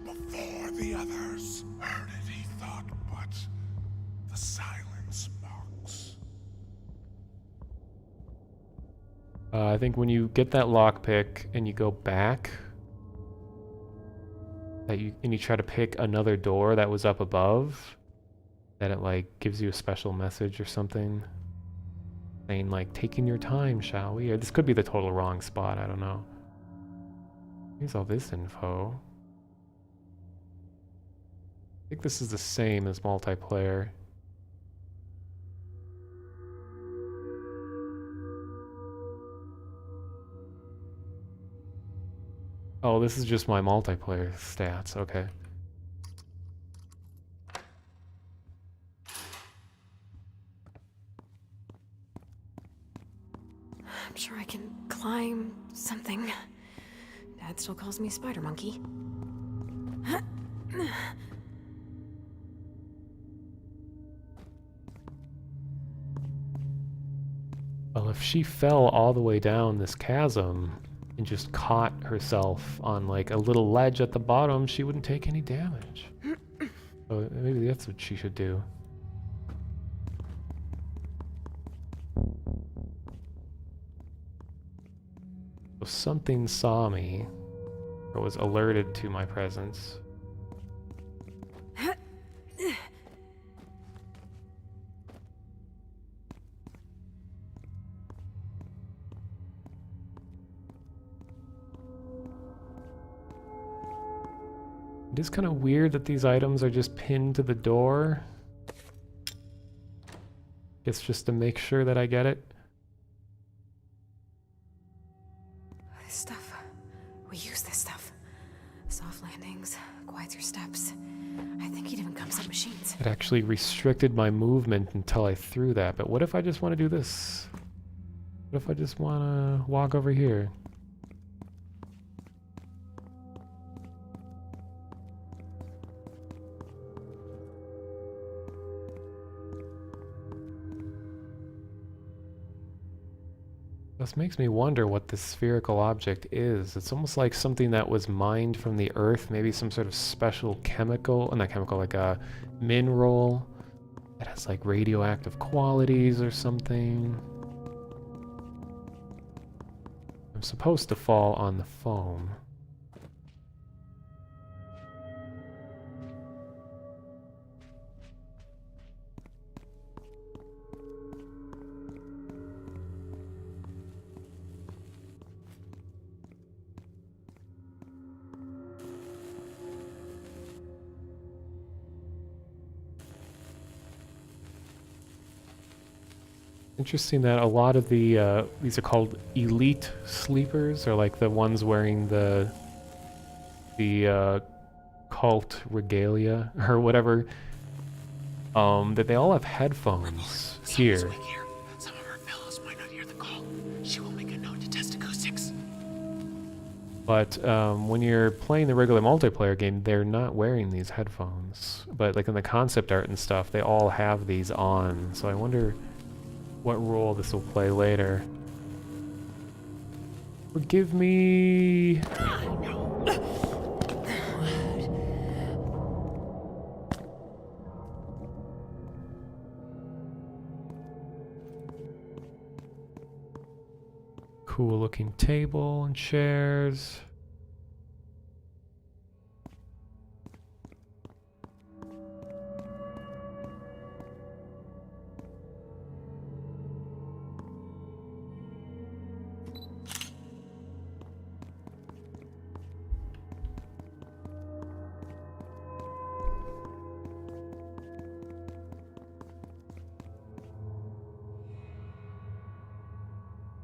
before the others. Heard it, he thought, but the silence mocks. I think when you get that lockpick and you go back, and you try to pick another door that was up above, that it like gives you a special message or something, saying like, taking your time, shall we? Or this could be the total wrong spot, I don't know. Here's all this info. I think this is the same as multiplayer. Oh, this is just my multiplayer stats, okay. I'm sure I can climb something. Dad still calls me Spider Monkey. Well, if she fell all the way down this chasm and just caught herself on like a little ledge at the bottom, she wouldn't take any damage. So maybe that's what she should do. So something saw me, or was alerted to my presence. It is kind of weird that these items are just pinned to the door. It's just to make sure that I get it. This stuff. We use this stuff. Soft landings, quiets your steps. I think it even comes up machines. It actually restricted my movement until I threw that. But what if I just want to do this? What if I just want to walk over here? This makes me wonder what this spherical object is. It's almost like something that was mined from the earth, maybe some sort of special chemical, not chemical, like a mineral that has like radioactive qualities or something. I'm supposed to fall on the foam. Interesting that a lot of the, these are called elite sleepers, or like the ones wearing the cult regalia, or whatever, that they all have headphones here. Some of our fellows might not hear the call. She will make a note to test acoustics. But when you're playing the regular multiplayer game, they're not wearing these headphones. But like in the concept art and stuff, they all have these on, so I wonder what role this will play later. Forgive me. Cool looking table and chairs.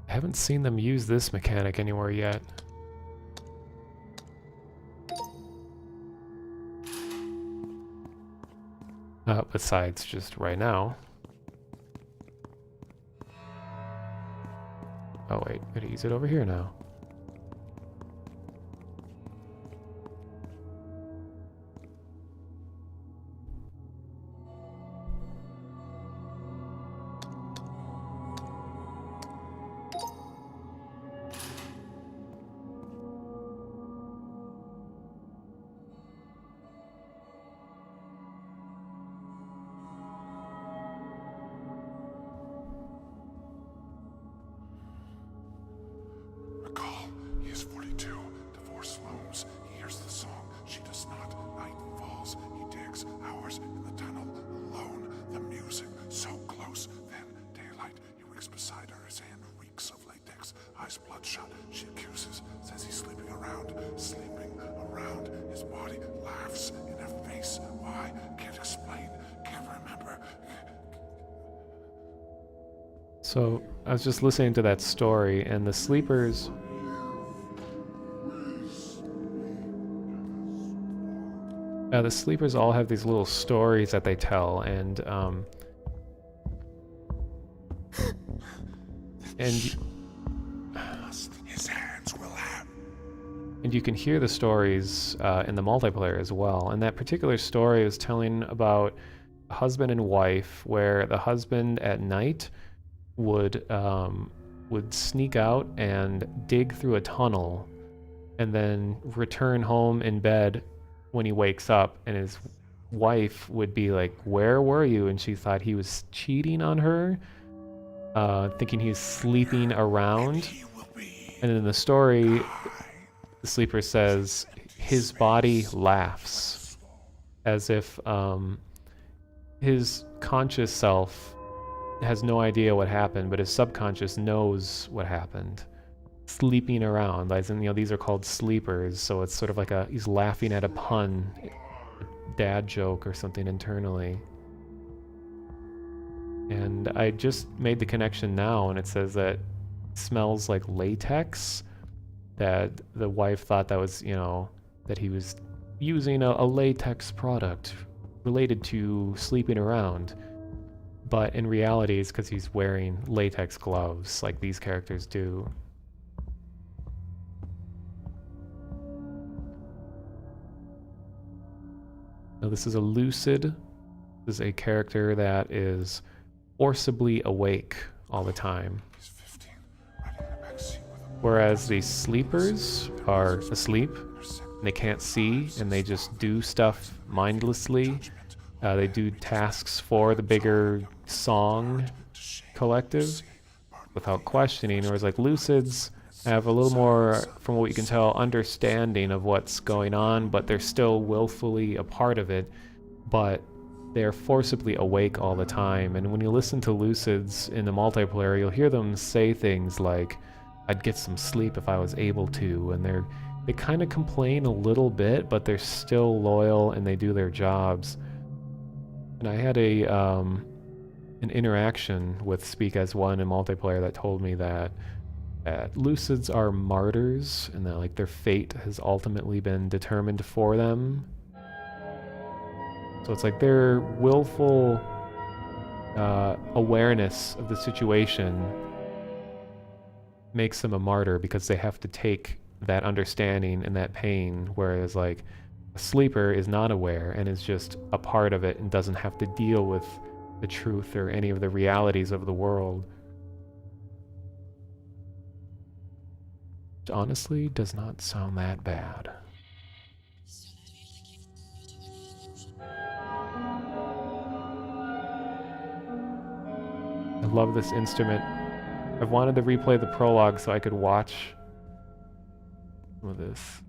I haven't seen them use this mechanic anywhere yet. Besides just right now. Oh wait, gotta use it over here now. A call So I was just listening to that story, and the sleepers. The sleepers all have these little stories that they tell, and His hands will have. and you can hear the stories in the multiplayer as well. And that particular story is telling about a husband and wife, where the husband at night would sneak out and dig through a tunnel, and then return home in bed when he wakes up, and his wife would be like, "Where were you?" And she thought he was cheating on her, thinking he was sleeping around. He will be And in the story, the sleeper says his body laughs as if his conscious self has no idea what happened, but his subconscious knows what happened. Sleeping around, as in, these are called sleepers, so it's sort of like he's laughing at a pun, a dad joke or something internally. And I just made the connection now, and it says that it smells like latex, that the wife thought that was, that he was using a latex product related to sleeping around. But in reality, it's because he's wearing latex gloves like these characters do. Now, this is a Lucid. This is a character that is forcibly awake all the time. He's 15, riding in the back seat with a Whereas the sleepers are asleep, second and they can't see, and they just do stuff mindlessly. They do tasks for the bigger song collective without questioning, whereas like Lucids have a little more, from what you can tell, understanding of what's going on, but they're still willfully a part of it, but they're forcibly awake all the time. And when you listen to Lucids in the multiplayer, you'll hear them say things like, "I'd get some sleep if I was able to," and they kind of complain a little bit, but they're still loyal and they do their jobs. And I had an interaction with Speak as One in multiplayer that told me that Lucids are martyrs, and that like their fate has ultimately been determined for them. So it's like their willful awareness of the situation makes them a martyr, because they have to take that understanding and that pain, whereas like a sleeper is not aware and is just a part of it and doesn't have to deal with the truth or any of the realities of the world. Which honestly does not sound that bad. I love this instrument. I've wanted to replay the prologue so I could watch some of this.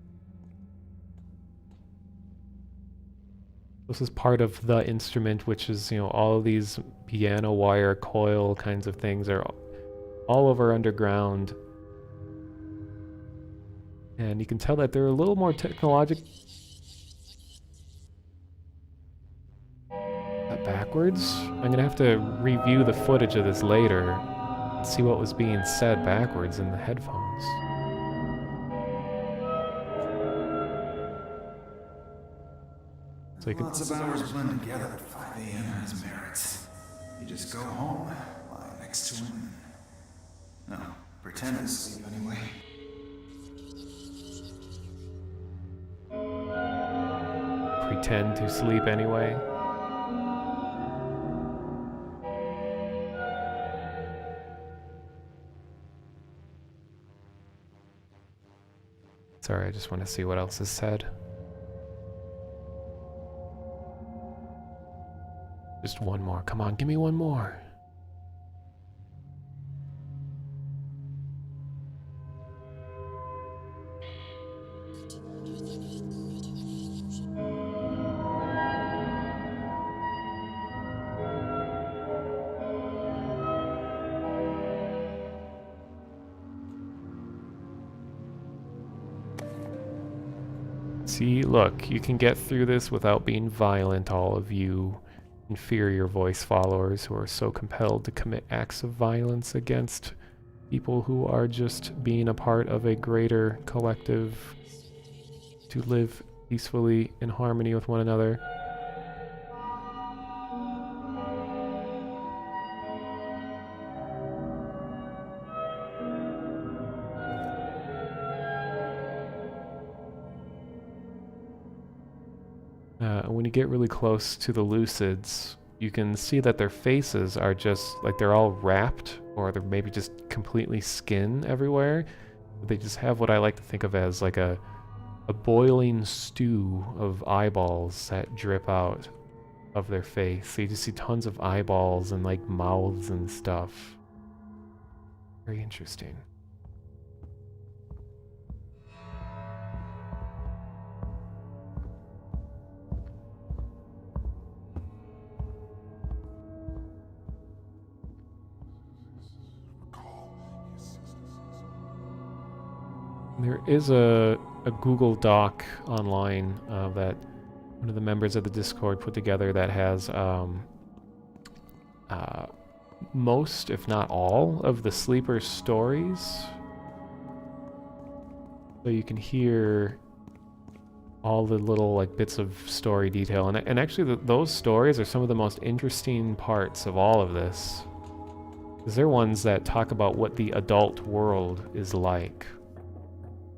This is part of the instrument, which is, all of these piano wire coil kinds of things are all over underground. And you can tell that they're a little more technological. Backwards? I'm gonna have to review the footage of this later and see what was being said backwards in the headphones. So you can Lots of hours blend together at 5 a.m. has merits. You just go home, lie next to him. No, pretend to sleep anyway. pretend to sleep anyway. Sorry, I just want to see what else is said. Just one more. Come on, give me one more. See, look, you can get through this without being violent, all of you inferior voice followers who are so compelled to commit acts of violence against people who are just being a part of a greater collective to live peacefully in harmony with one another. When you get really close to the Lucids, you can see that their faces are just like they're all wrapped, or they're maybe just completely skin everywhere. They just have what I like to think of as like a boiling stew of eyeballs that drip out of their face. So you just see tons of eyeballs and like mouths and stuff. Very interesting. There is a Google Doc online that one of the members of the Discord put together that has most, if not all, of the sleepers' stories. So you can hear all the little like bits of story detail, and actually those stories are some of the most interesting parts of all of this, because they're ones that talk about what the adult world is like.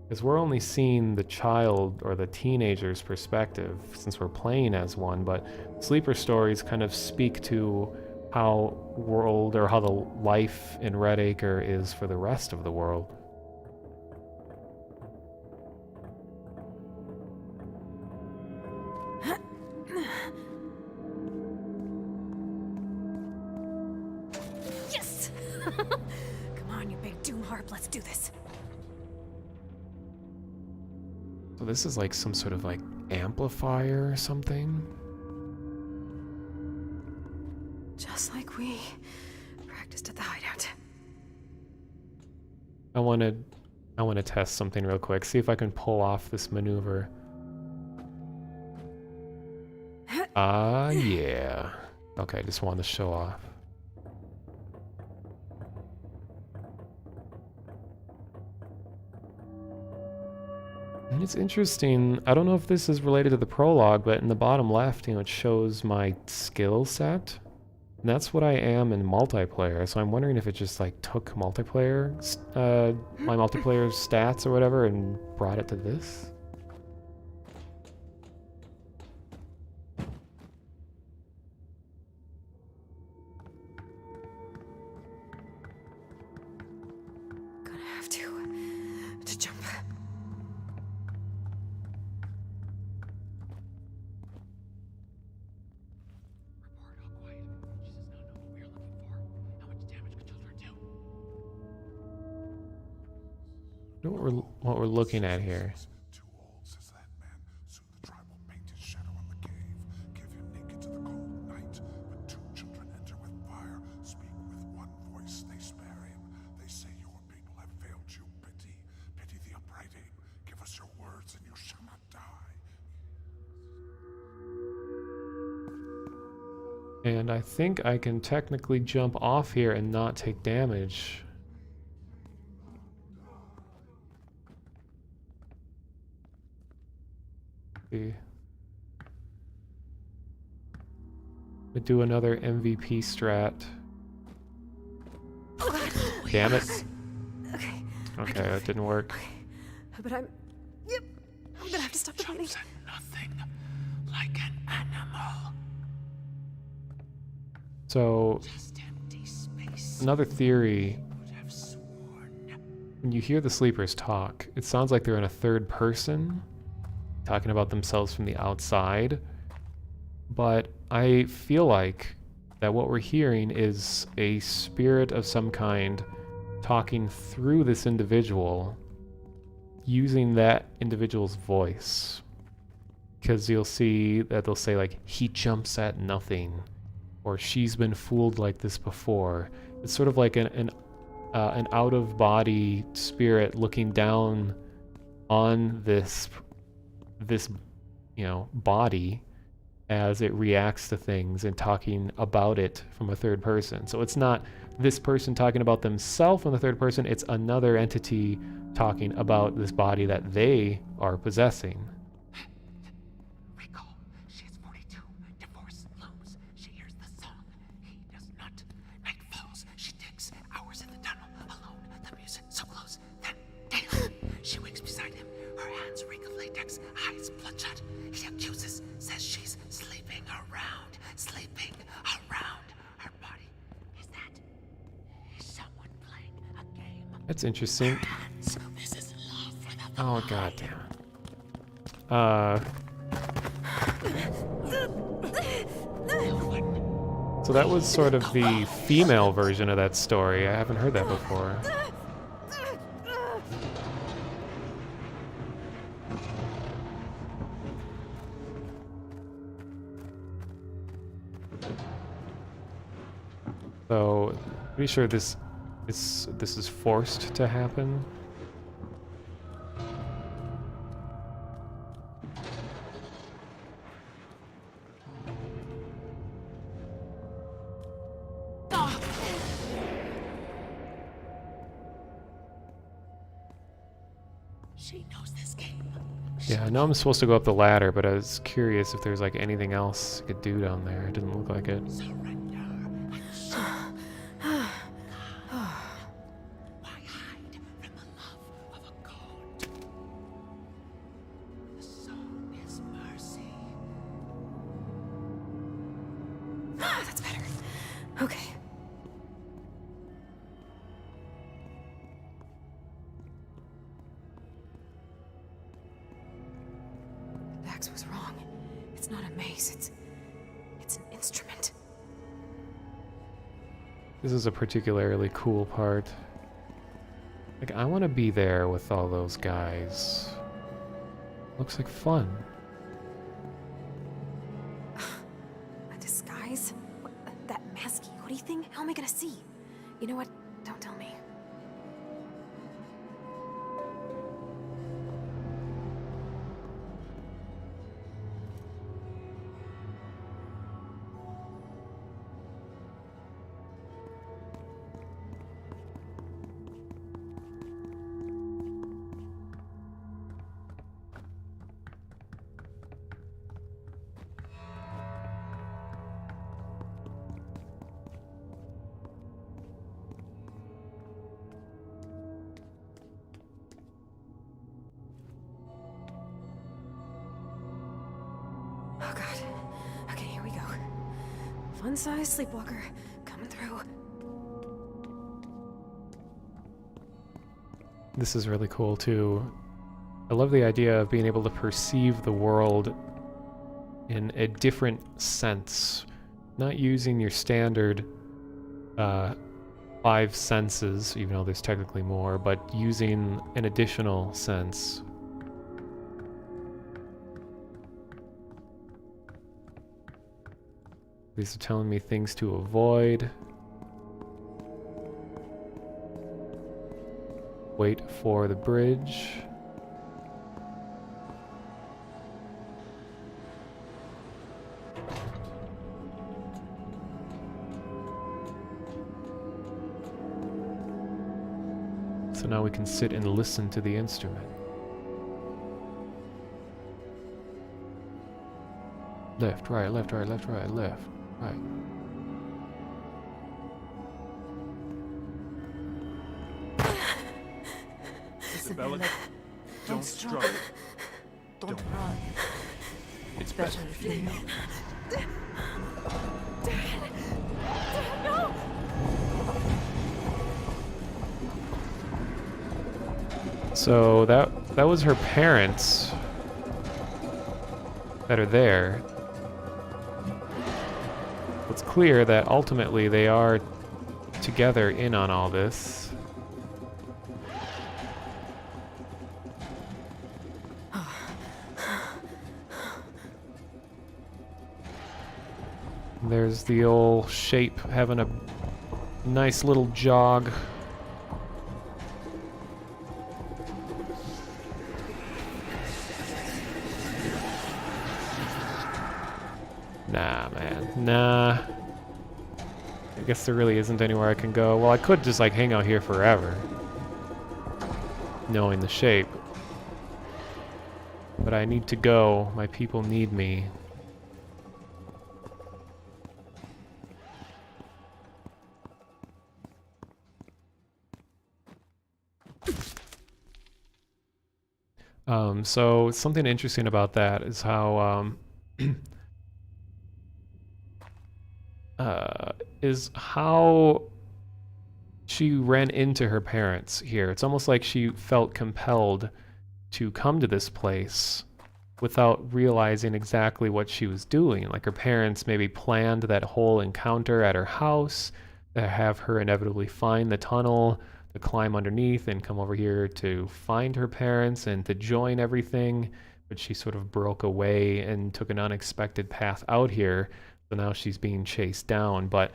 Because we're only seeing the child or the teenager's perspective since we're playing as one, but sleeper stories kind of speak to how world or how the life in Red Acre is for the rest of the world. Yes! Come on, you big doom harp, let's do this. So this is like some sort of like amplifier or something. Just like we practiced at the hideout. I want to test something real quick. See if I can pull off this maneuver. Yeah. Okay, just wanted to show off. And it's interesting. I don't know if this is related to the prologue, but in the bottom left, it shows my skill set. And that's what I am in multiplayer. So I'm wondering if it just like took multiplayer, my multiplayer stats or whatever, and brought it to this. Gonna have to jump. I don't know what we're looking at here. Too old, says that man. Soon the tribe will paint his shadow on the cave, give him naked to the cold night. When two children enter with fire, speak with one voice, they spare him. They say your people have failed you. Pity, pity the upright ape. Give us your words and you shall not die. And I think I can technically jump off here and not take damage. We do another MVP strat. Damn it. Okay. Okay, that didn't work. But I'm gonna have to stop the bleeding. Jumps at nothing, like an animal. So, Just empty space. another theory, Would have sworn. when you hear the sleepers talk, it sounds like they're in a third person, talking about themselves from the outside. But I feel like that what we're hearing is a spirit of some kind talking through this individual, using that individual's voice. Because you'll see that they'll say like, he jumps at nothing, or she's been fooled like this before. It's sort of like an out-of-body spirit looking down on this body, as it reacts to things and talking about it from a third person. So it's not this person talking about themselves in the third person, it's another entity talking about this body that they are possessing. Recall, she is 42. Divorce looms. She hears the song. He does not. Night falls. She digs hours in the tunnel. Alone. The music so close. Then daily. She wakes beside him. Her hands reek of latex. Eyes bloodshot. He accuses. Says she's sleeping around. Sleeping around her body. Is that someone playing a game? That's interesting. Hands. This is love for the Oh, god damn it. So that was sort of the female version of that story. I haven't heard that before. So, pretty sure this is forced to happen. She knows this game. Yeah, I know I'm supposed to go up the ladder, but I was curious if there's like anything else I could do down there. It didn't look like it. Surrender and show. Why hide from the love of a god? The song is mercy. That's better. Okay. Bax was wrong. It's not a maze. It's an instrument. This is a particularly cool part. Like, I want to be there with all those guys. Looks like fun. A disguise? What, that masky hoodie thing? How am I gonna see? You know what? Don't tell me. Oh god. Okay, here we go. Fun-size sleepwalker coming through. This is really cool too. I love the idea of being able to perceive the world in a different sense. Not using your standard 5 senses, even though there's technically more, but using an additional sense. These are telling me things to avoid. Wait for the bridge. So now we can sit and listen to the instrument. Left, right, left, right, left, right, left, right. Isabella, don't struggle. Don't run. It's better if you know. So that was her parents that are there. It's clear that ultimately they are together in on all this. There's the old shape having a nice little jog. Nah. I guess there really isn't anywhere I can go. Well, I could just like hang out here forever, knowing the shape. But I need to go. My people need me. So something interesting about that is how is how she ran into her parents here. It's almost like she felt compelled to come to this place without realizing exactly what she was doing. Like her parents maybe planned that whole encounter at her house to have her inevitably find the tunnel, to climb underneath and come over here to find her parents and to join everything. But she sort of broke away and took an unexpected path out here. So now she's being chased down. But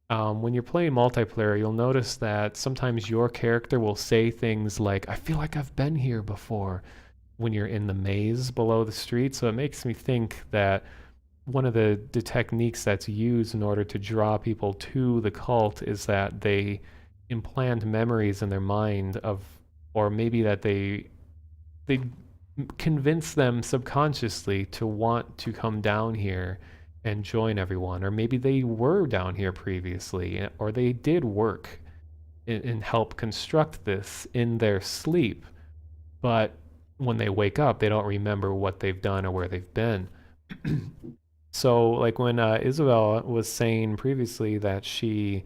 when you're playing multiplayer, you'll notice that sometimes your character will say things like, I feel like I've been here before, when you're in the maze below the street. So it makes me think that one of the techniques that's used in order to draw people to the cult is that they implant memories in their mind of, or maybe that they convince them subconsciously to want to come down here and join everyone. Or maybe they were down here previously, or they did work and help construct this in their sleep. But when they wake up, they don't remember what they've done or where they've been. So, like when Isabel was saying previously that she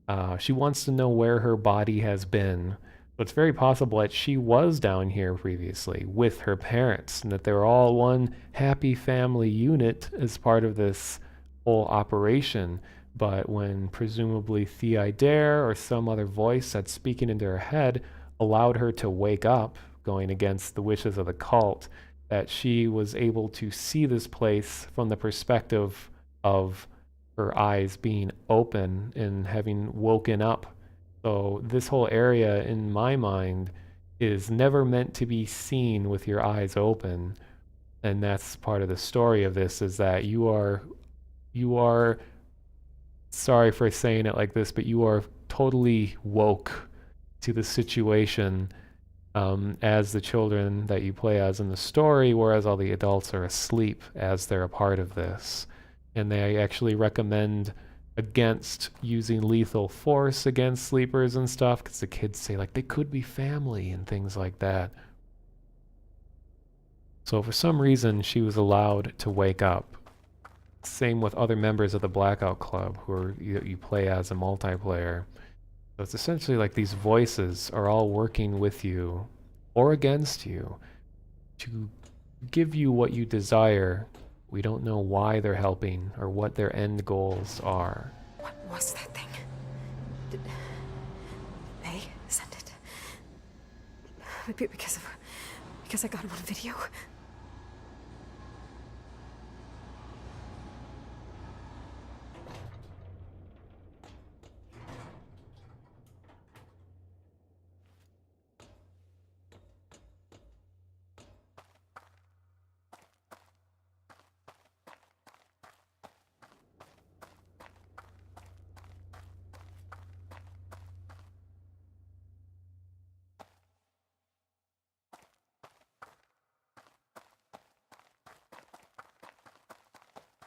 wants to know where her body has been, so it's very possible that she was down here previously with her parents, and that they were all one happy family unit as part of this whole operation. But when presumably Thea Dare or some other voice that's speaking into her head allowed her to wake up, going against the wishes of the cult, that she was able to see this place from the perspective of her eyes being open and having woken up. So this whole area, in my mind, is never meant to be seen with your eyes open. And that's part of the story of this, is that you are, sorry for saying it like this, but you are totally woke to the situation as the children that you play as in the story, whereas all the adults are asleep as they're a part of this. And they actually recommend against using lethal force against sleepers and stuff, because the kids say like they could be family and things like that. So for some reason she was allowed to wake up. Same with other members of the Blackout Club who you play as a multiplayer. So it's essentially like these voices are all working with you or against you to give you what you desire. We don't know why they're helping or what their end goals are. What was that thing? Did May send it? Maybe because I got it on video.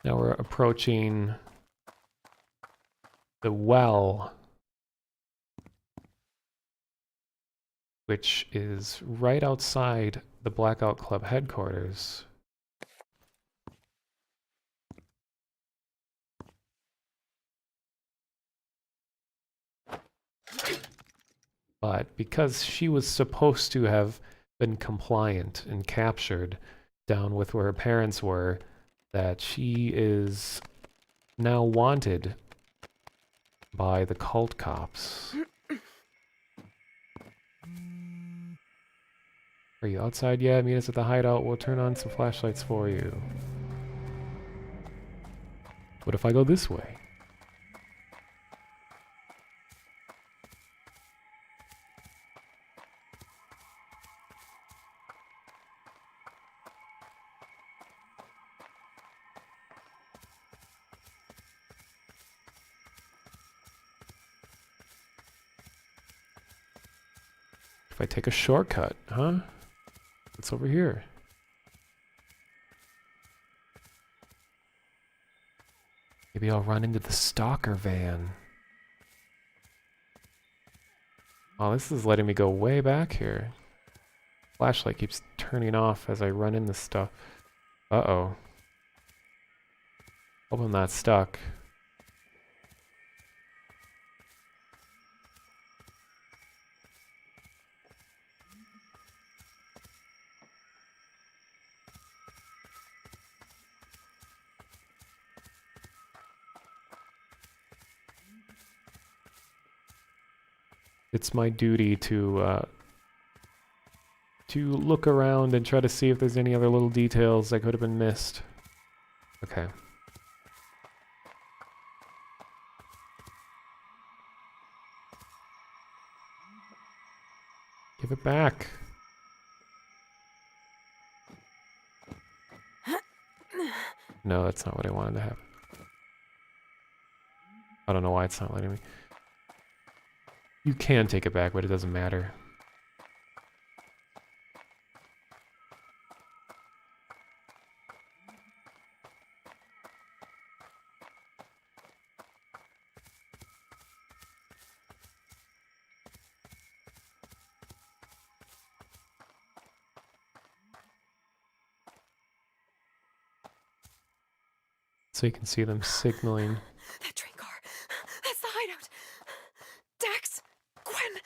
Now we're approaching the well, which is right outside the Blackout Club headquarters. But because she was supposed to have been compliant and captured down with where her parents were, that she is now wanted by the cult cops. Are you outside yet? Meet us at the hideout. We'll turn on some flashlights for you. What if I go this way? if I take a shortcut, huh? What's over here? Maybe I'll run into the stalker van. Oh, this is letting me go way back here. Flashlight keeps turning off as I run into stuff. Uh-oh. Hope I'm not stuck. It's my duty to look around and try to see if there's any other little details that could have been missed. Okay. Give it back. No, that's not what I wanted to happen. I don't know why it's not letting me. You can take it back, but it doesn't matter. So you can see them signaling. That train car. That's the hideout. Dax, Gwen.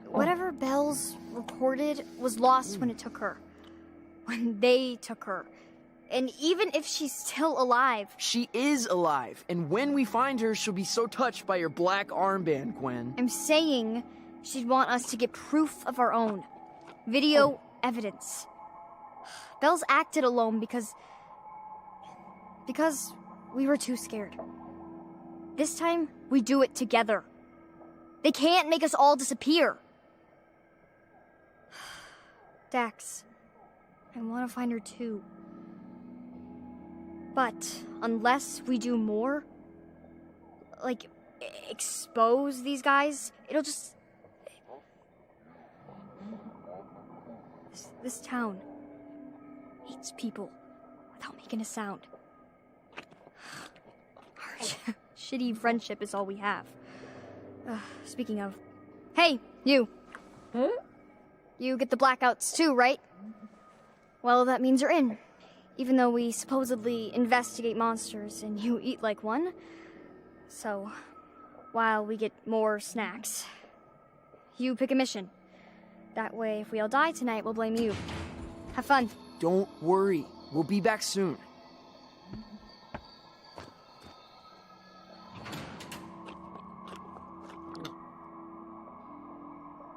Whatever Bells recorded was lost when it took her. When they took her. And even if she's still alive... She is alive, and when we find her, she'll be so touched by your black armband, Gwen. I'm saying she'd want us to get proof of our own. Video evidence. Bells acted alone because we were too scared. This time, we do it together. They can't make us all disappear. Dax, I want to find her too. But unless we do more, like expose these guys, it'll just... This town hates people without making a sound. Our shitty friendship is all we have. Speaking of... Hey, you! Huh? You get the blackouts too, right? Well, that means you're in. Even though we supposedly investigate monsters and you eat like one. So, while we get more snacks, you pick a mission. That way, if we all die tonight, we'll blame you. Have fun. Don't worry. We'll be back soon.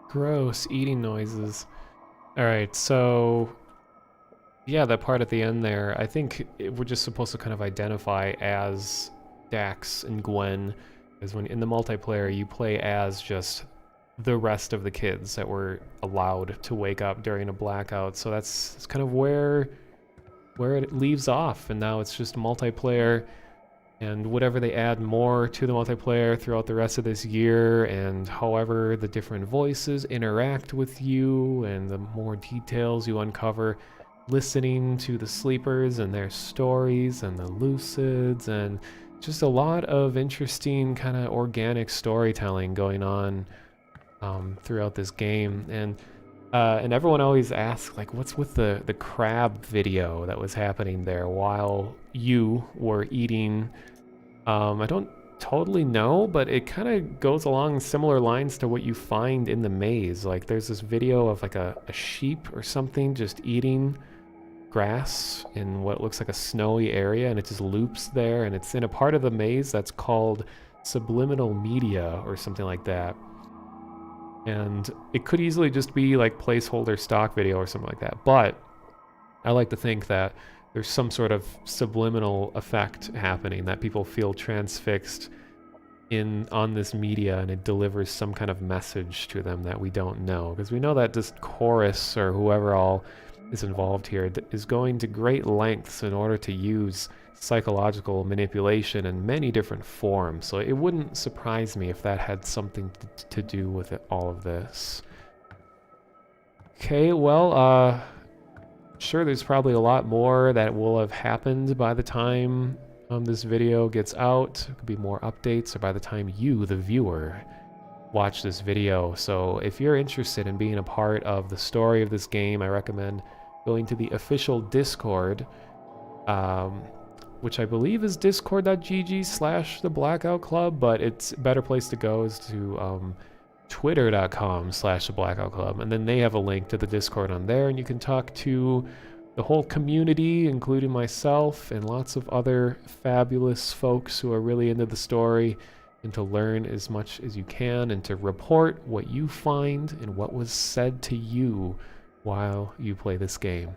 Gross, eating noises. Alright, so... yeah, that part at the end there, I think we're just supposed to kind of identify as Dax and Gwen, because when in the multiplayer you play as just the rest of the kids that were allowed to wake up during a blackout, so that's kind of where it leaves off, and now it's just multiplayer, and whatever they add more to the multiplayer throughout the rest of this year, and however the different voices interact with you, and the more details you uncover, listening to the sleepers and their stories and the lucids, and just a lot of interesting kind of organic storytelling going on throughout this game. And everyone always asks, like, what's with the crab video that was happening there while you were eating? I don't totally know, but it kind of goes along similar lines to what you find in the maze. Like there's this video of like a sheep or something just eating grass in what looks like a snowy area, and it just loops there, and it's in a part of the maze that's called subliminal media or something like that. And it could easily just be like placeholder stock video or something like that, but I like to think that there's some sort of subliminal effect happening, that people feel transfixed on this media, and it delivers some kind of message to them that we don't know, because we know that this chorus or whoever all is involved here is going to great lengths in order to use psychological manipulation in many different forms. So it wouldn't surprise me if that had something to do with all of this. Okay, well, sure, there's probably a lot more that will have happened by the time this video gets out. It could be more updates, or by the time you, the viewer, watch this video. So if you're interested in being a part of the story of this game, I recommend going to the official Discord, which I believe is discord.gg/the Blackout Club, but it's a better place to go is to twitter.com/the Blackout Club, and then they have a link to the Discord on there, and you can talk to the whole community, including myself and lots of other fabulous folks who are really into the story, and to learn as much as you can, and to report what you find and what was said to you while you play this game.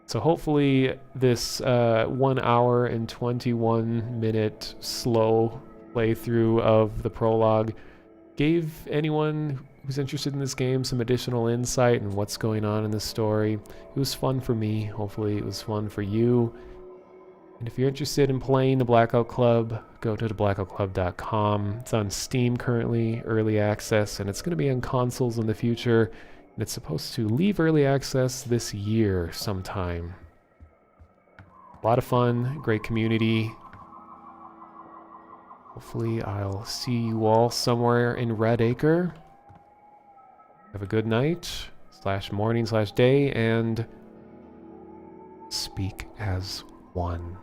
So hopefully this 1 hour and 21 minute slow playthrough of the prologue gave anyone who's interested in this game some additional insight in what's going on in this story. It was fun for me. Hopefully it was fun for you. And if you're interested in playing the Blackout Club, go to theblackoutclub.com. It's on Steam currently, early access, and it's going to be on consoles in the future. And it's supposed to leave early access this year sometime. A lot of fun, great community. Hopefully I'll see you all somewhere in Red Acre. Have a good night, /morning/day, and speak as one.